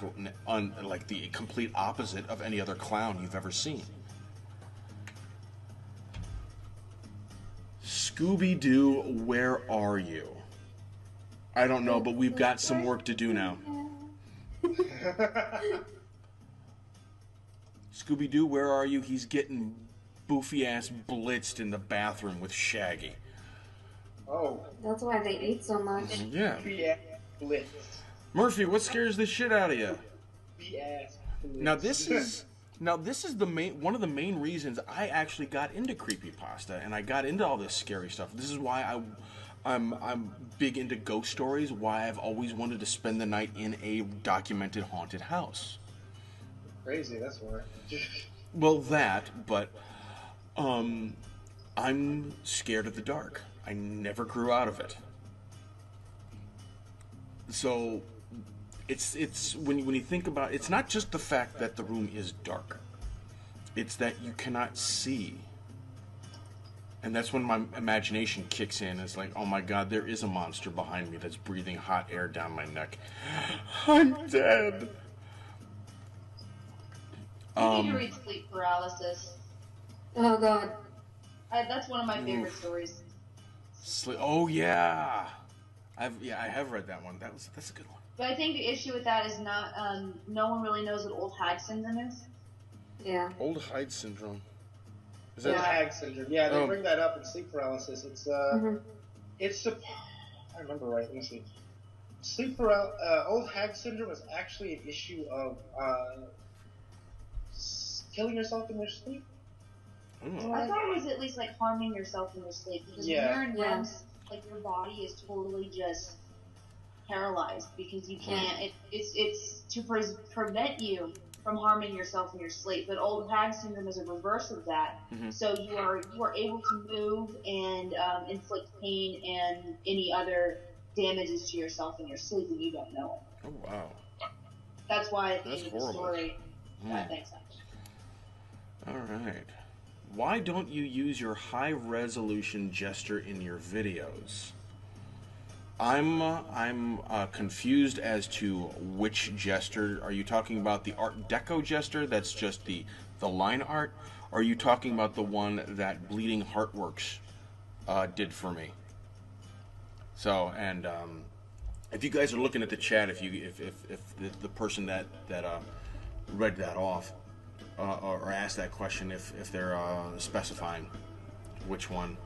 like the complete opposite of any other clown you've ever seen. Scooby-Doo, where are you? I don't know, but we've got some work to do now. Scooby-Doo, where are you? He's getting boofy-ass blitzed in the bathroom with Shaggy. Oh. That's why they eat so much. Yeah. BS blitz. Murphy, what scares the shit out of you? BS blitz. Now this is one of the main reasons I actually got into creepypasta and I got into all this scary stuff. This is why I'm big into ghost stories, why I've always wanted to spend the night in a documented haunted house. Crazy, that's why. Well, but I'm scared of the dark. I never grew out of it. So it's when you think about it, it's not just the fact that the room is dark. It's that you cannot see. And that's when my imagination kicks in. It's like, oh my God, there is a monster behind me that's breathing hot air down my neck. I'm dead. You need to read Sleep Paralysis. Oh God. That's one of my favorite stories. Oh yeah. I have read that one. That's a good one. But I think the issue with that is not, no one really knows what old hag syndrome is. Yeah. Old hide syndrome. Is Old that? hag syndrome. Yeah, they Oh. bring that up in sleep paralysis. It's Mhm. it's if I remember right. Let me see. Old hag syndrome is actually an issue of killing yourself in your sleep. Oh. I thought it was at least like harming yourself in your sleep, because Yeah. when you're in Yeah. REMs, like your body is totally just paralyzed because you can't. It's to prevent you from harming yourself in your sleep. But old hag syndrome is a reverse of that. Mhm. So you are able to move and inflict pain and any other damages to yourself in your sleep, and you don't know it. Oh wow. That's why at the That's end of the horrible. story, that Mm. thing's happened. All right. Why don't you use your high-resolution gesture in your videos? I'm confused as to which gesture. Are you talking about the Art Deco gesture? That's just the line art. Or are you talking about the one that Bleeding Heartworks did for me? So, and if you guys are looking at the chat, if the person that read that off or asked that question, if they're specifying which one.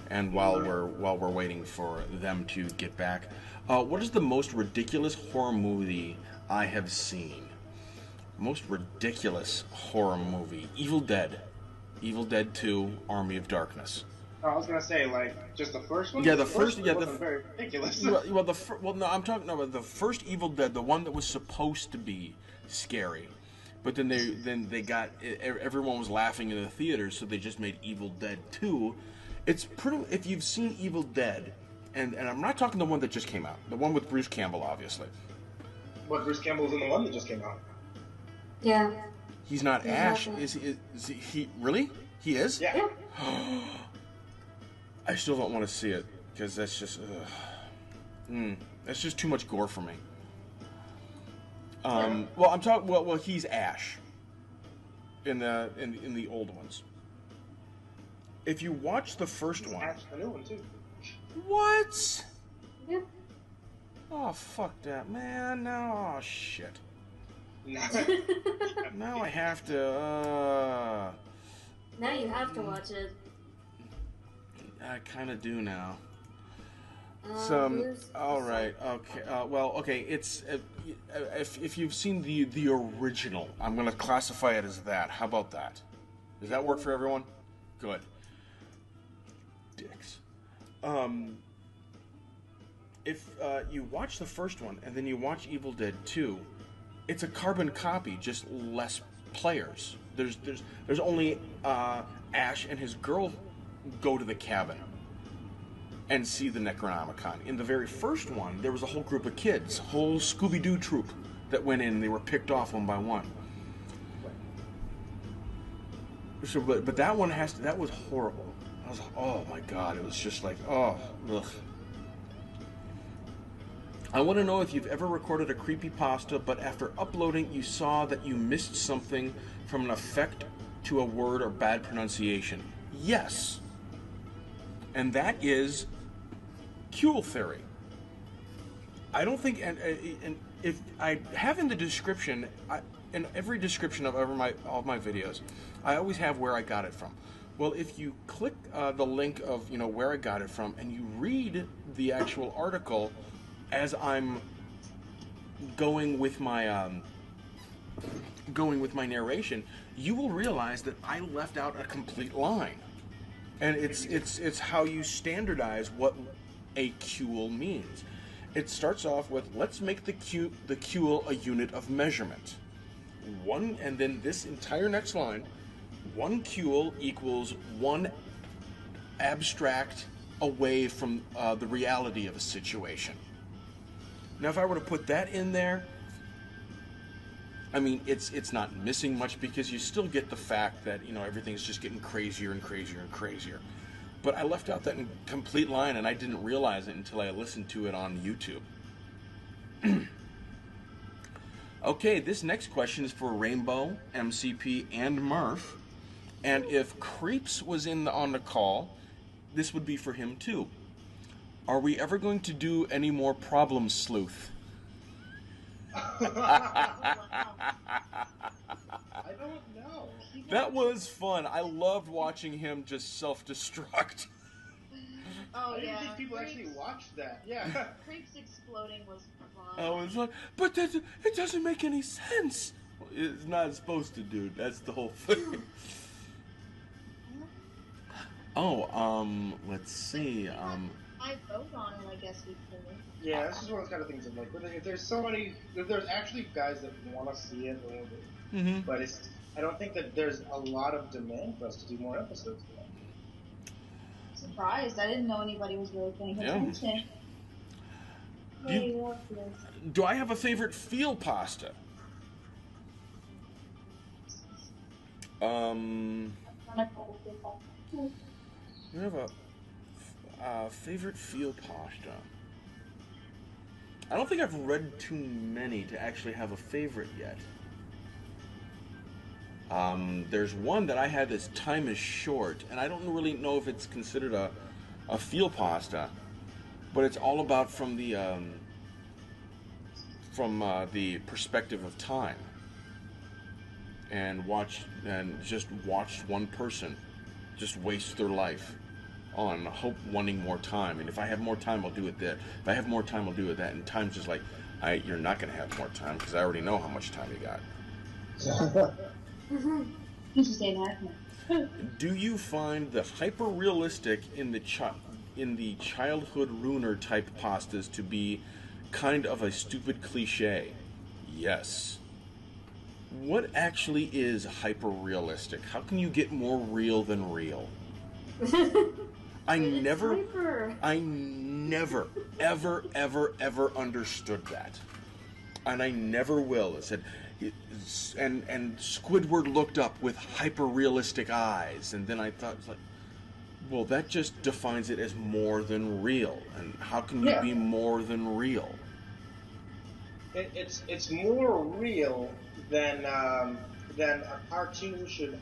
And while we're waiting for them to get back, what is the most ridiculous horror movie I have seen? Most ridiculous horror movie: Evil Dead, Evil Dead 2, Army of Darkness. I was gonna say, like, just the first one. Yeah, the first. Yeah, wasn't very ridiculous. Well, no, I'm talking about the first Evil Dead, the one that was supposed to be scary, but then they got everyone was laughing in the theaters, so they just made Evil Dead 2. It's pretty. If you've seen Evil Dead, and I'm not talking the one that just came out, the one with Bruce Campbell, obviously. But Bruce Campbell's in the one that just came out. Yeah. He's not He's Ash. not. Is he really? He is? Yeah. I still don't want to see it because that's just that's just too much gore for me. Well, I'm talking. Well, he's Ash in the old ones. If you watch the first one, Ash, the new one too. what? Yeah. Oh, fuck that, man! Now, oh shit! Now I have to. Now you have to watch it. I kind of do now. Who's- All right. Okay. Well. Okay. It's if you've seen the original, I'm gonna classify it as that. How about that? Does that work for everyone? Good. Dicks. If you watch the first one and then you watch Evil Dead 2, it's a carbon copy, just less players. There's only Ash and his girl go to the cabin and see the Necronomicon. In the very first one, there was a whole group of kids, whole Scooby-Doo troop that went in. They were picked off one by one. So, but that one that was horrible. I was like, oh my god, it was just like, oh, ugh. I want to know if you've ever recorded a creepypasta, but after uploading, you saw that you missed something from an effect to a word or bad pronunciation. Yes. And that is Kuhl theory. I don't think, and if I have in the description, in every description of all of my videos, I always have where I got it from. Well, if you click the link of where I got it from, and you read the actual article as I'm going with my narration, you will realize that I left out a complete line. And it's how you standardize what a Kuhl means. It starts off with, let's make the Kuhl a unit of measurement. One, and then this entire next line, 1 Kuhl equals 1 abstract away from the reality of a situation. Now, if I were to put that in there, I mean, it's not missing much because you still get the fact that, everything's just getting crazier and crazier and crazier. But I left out that complete line, and I didn't realize it until I listened to it on YouTube. Okay, this next question is for Rainbow, MCP, and Murph. And if Creeps was on the call, this would be for him too. Are we ever going to do any more problem sleuth? I don't know. That was fun. I loved watching him just self-destruct. Oh I didn't yeah. think people actually watched that. Yeah. Creeps exploding was fun. I was like, but it doesn't make any sense. It's not supposed to, dude. That's the whole thing. Let's see. I vote on it, I guess we could. Yeah, this is one of those kind of things I'm like, if there's actually guys that want to see it, we'll do it. Mm-hmm. But I don't think that there's a lot of demand for us to do more episodes. Surprised. I didn't know anybody was really paying attention. Do I have a favorite field pasta? I have a favorite field pasta. I don't think I've read too many to actually have a favorite yet. There's one that I had that's Time is Short, and I don't really know if it's considered a field pasta, but it's all about from the perspective of time, and just watched one person just waste their life on wanting more time. And if I have more time, I'll do it that. If I have more time, I'll do it that. And time's just like, you're not going to have more time because I already know how much time you got. You should say that. Do you find the hyper-realistic in the childhood ruiner type pastas to be kind of a stupid cliche? Yes. What actually is hyper-realistic? How can you get more real than real? I never, ever understood that. And I never will. It said, and Squidward looked up with hyper-realistic eyes, and then I thought, like, well, that just defines it as more than real. And how can you be more than real? It's more real than a cartoon should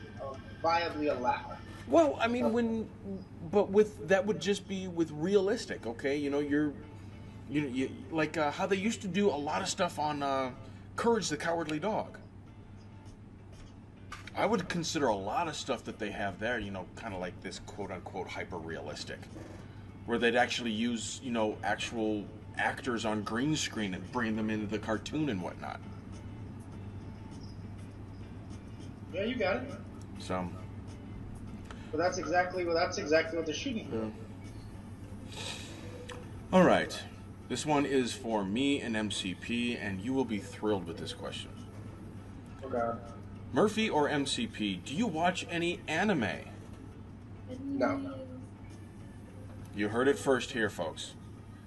viably allow. Well, I mean, that would just be with realistic, okay? You know, you like how they used to do a lot of stuff on Courage the Cowardly Dog. I would consider a lot of stuff that they have there, you know, kind of like this quote-unquote hyper-realistic, where they'd actually use, you know, actual actors on green screen and bring them into the cartoon and whatnot. Yeah, you got it. So. But that's exactly what they're shooting for. All right. This one is for me and MCP, and you will be thrilled with this question. Oh, God. Murphy or MCP, do you watch any anime? No. You heard it first here, folks.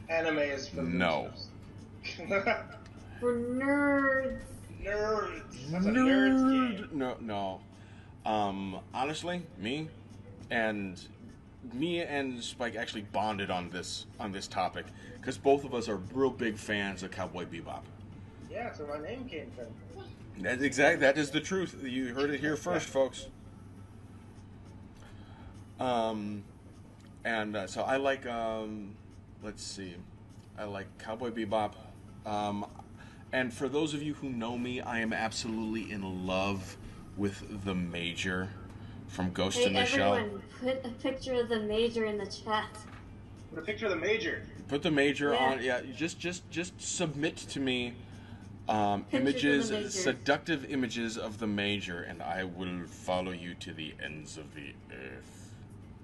Anime is for no. For nerds. Nerds. That's a nerd's game. No. Honestly, me and Spike actually bonded on this topic because both of us are real big fans of Cowboy Bebop. Yeah, that's where my name came from. That is the truth. You heard it here first, folks. So I like let's see, I like Cowboy Bebop. And for those of you who know me, I am absolutely in love with the Major from Ghost in the Shell. Everyone, put a picture of the Major in the chat. Put a picture of the Major. Put the Major on. Yeah, just submit to me images, seductive images of the Major, and I will follow you to the ends of the earth.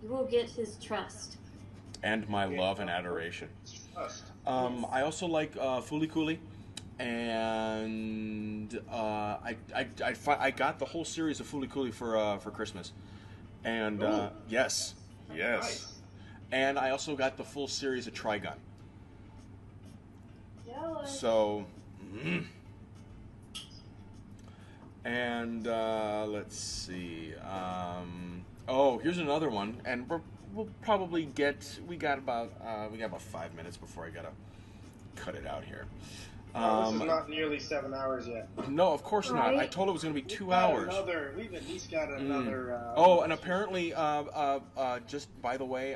You will get his trust. And my love and adoration. Trust. I also like Fooly Cooly. And I got the whole series of Fooly Cooly for Christmas, and yes, Nice. and I also got the full series of Trigun. Jealous. So, and let's see. Here's another one, and we'll probably we got about 5 minutes before I gotta cut it out here. This is not nearly 7 hours yet. No, of course not. I told it was going to be 2 hours. We've at least got another... And apparently, just by the way,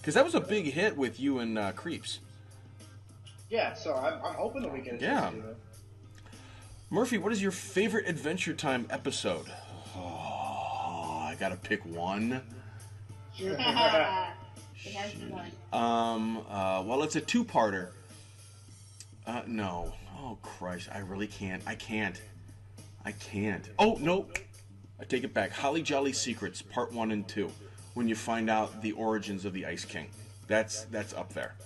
Because that was a big hit with you and Creeps. Yeah, so I'm hoping that we can. Yeah. Do that. Murphy, what is your favorite Adventure Time episode? Oh, I gotta pick one. It has one. Well, it's a two-parter. No. Oh, Christ, I really can't. I can't. Oh, no. I take it back. Holly Jolly Secrets, Part 1 and 2. When you find out the origins of the Ice King. That's up there.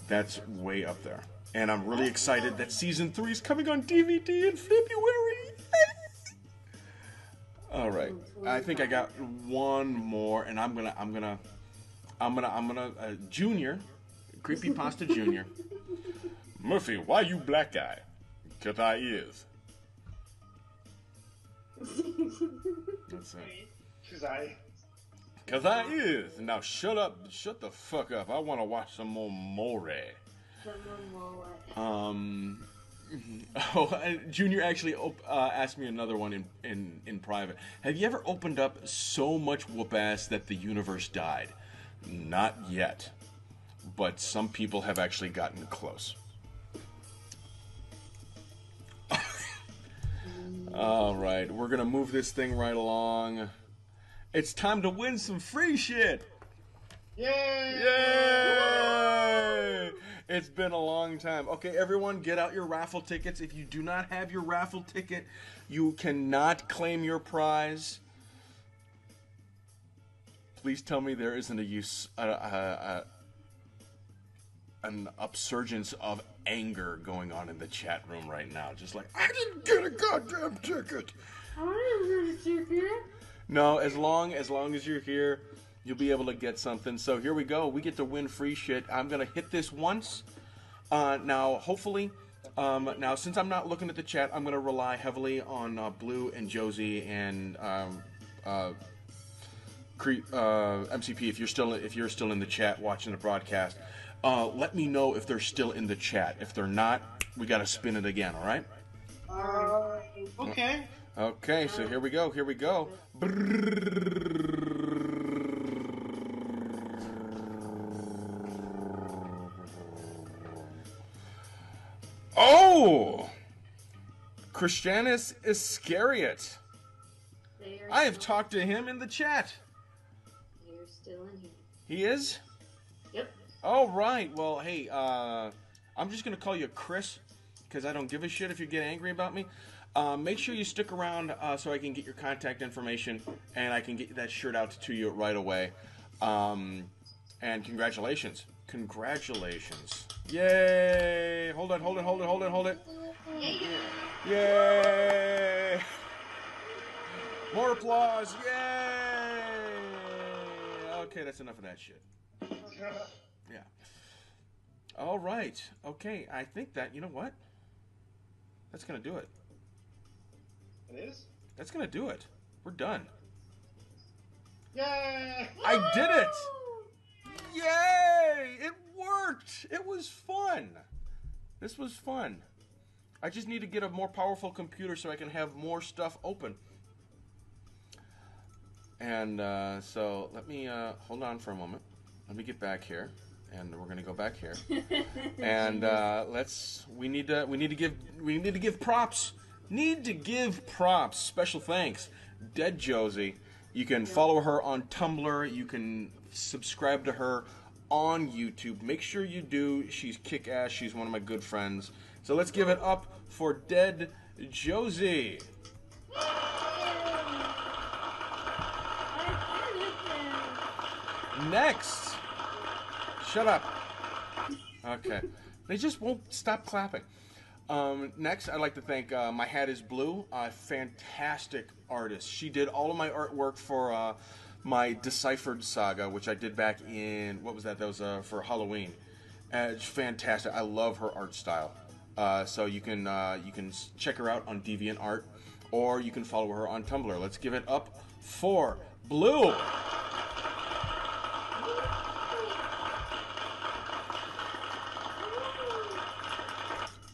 That's way up there. And I'm really excited that Season 3 is coming on DVD in February. All right. I think I got one more, and I'm gonna Junior, Creepypasta Junior. Murphy, why you black guy? 'Cause I is. That's it. 'Cause I is. Now shut up. Shut the fuck up. I want to watch some more More. Junior actually asked me another one in private. Have you ever opened up so much whoop ass that the universe died? Not yet. But some people have actually gotten close. All right, we're gonna move this thing right along. It's time to win some free shit. Yay! Yay! It's been a long time. Okay, everyone, get out your raffle tickets. If you do not have your raffle ticket, you cannot claim your prize. Please tell me there isn't an upsurgence of anger going on in the chat room right now. Just like, I didn't get a goddamn ticket. I didn't get a ticket. No, as long as you're here, you'll be able to get something. So here we go. We get to win free shit. I'm going to hit this once. Now, hopefully, now since I'm not looking at the chat, I'm going to rely heavily on Blue and Josie and MCP. If you're still in the chat watching the broadcast, let me know if they're still in the chat. If they're not, we got to spin it again. All right? Okay. Okay, so here we go. Oh! Christianus Iscariot. I have talked to him in the chat. They're still in here. He is? Yep. All right. Well, hey, I'm just going to call you Chris because I don't give a shit if you get angry about me. Make sure you stick around so I can get your contact information and I can get that shirt out to you right away. And congratulations. Congratulations. Yay! Hold it. Yay! More applause. Yay! Okay, that's enough of that shit. Yeah. All right. Okay, I think that, you know what? That's going to do it. It is? That's going to do it. We're done. Yay! I did it! Yay! It worked! It was fun. This was fun. I just need to get a more powerful computer so I can have more stuff open. And so let me hold on for a moment. Let me get back here, and we're gonna go back here. And we need to give props. Need to give props. Special thanks, Dead Josie. You can follow her on Tumblr. You can subscribe to her on YouTube. Make sure you do. She's kick-ass. She's one of my good friends. So let's give it up for Dead Josie. Next. Shut up. Okay. They just won't stop clapping. Next, I'd like to thank My Hat is Blue, a fantastic artist. She did all of my artwork for my Deciphered saga, which I did back in, what was that? That was for Halloween. It's fantastic. I love her art style. So you can check her out on DeviantArt, or you can follow her on Tumblr. Let's give it up for Blue.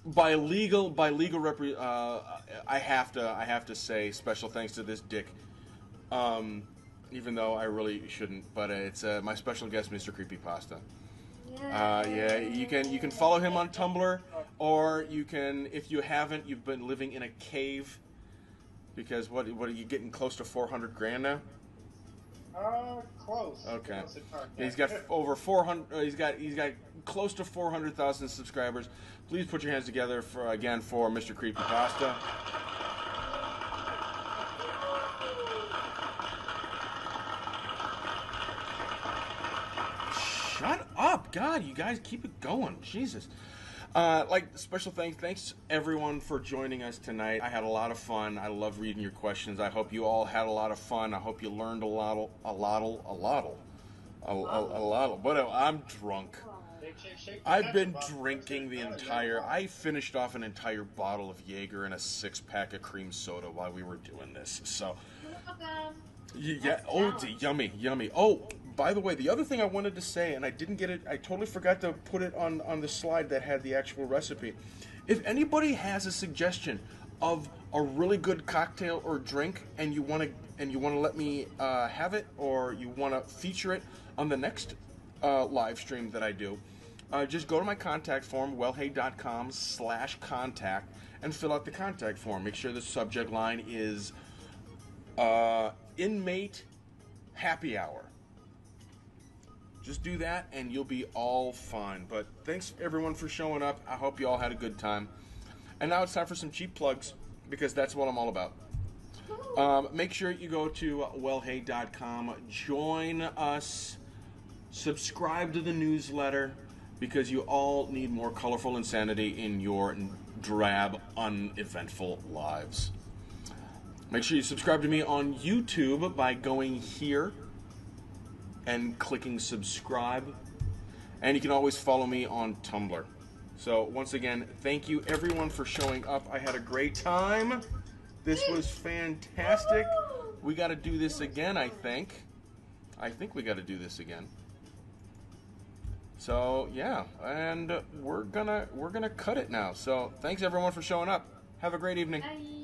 By legal I have to say special thanks to this dick. even though I really shouldn't. But it's my special guest, Mr. Creepypasta. Yeah. You can follow him on Tumblr, or you can, if you haven't, you've been living in a cave, because what are you getting close to 400 grand now? Close. Okay. Close enough, He's got over 400. He's got close to 400,000 subscribers. Please put your hands together for Mr. Creepypasta. Shut up, God! You guys keep it going, Jesus. Special thanks everyone for joining us tonight. I had a lot of fun. I love reading your questions. I hope you all had a lot of fun. I hope you learned a lot. But I'm drunk. I've been drinking the entire. I finished off an entire bottle of Jaeger and a 6-pack of cream soda while we were doing this. So, yeah. Oh, yummy. Oh, by the way, the other thing I wanted to say, and I didn't get it. I totally forgot to put it on the slide that had the actual recipe. If anybody has a suggestion of a really good cocktail or drink, and you want to let me have it, or you want to feature it on the next live stream that I do, just go to my contact form, wellhey.com/contact, and fill out the contact form. Make sure the subject line is inmate happy hour. Just do that and you'll be all fine. But thanks everyone for showing up. I hope you all had a good time. And now it's time for some cheap plugs, because that's what I'm all about. Make sure you go to wellhey.com, join us, subscribe to the newsletter, because you all need more colorful insanity in your drab, uneventful lives. Make sure you subscribe to me on YouTube by going here and clicking subscribe. And you can always follow me on Tumblr. So once again, thank you everyone for showing up. I had a great time. This was fantastic. We got to do this again, I think. I think we got to do this again. So yeah, and we're gonna cut it now. So thanks everyone for showing up. Have a great evening. Bye.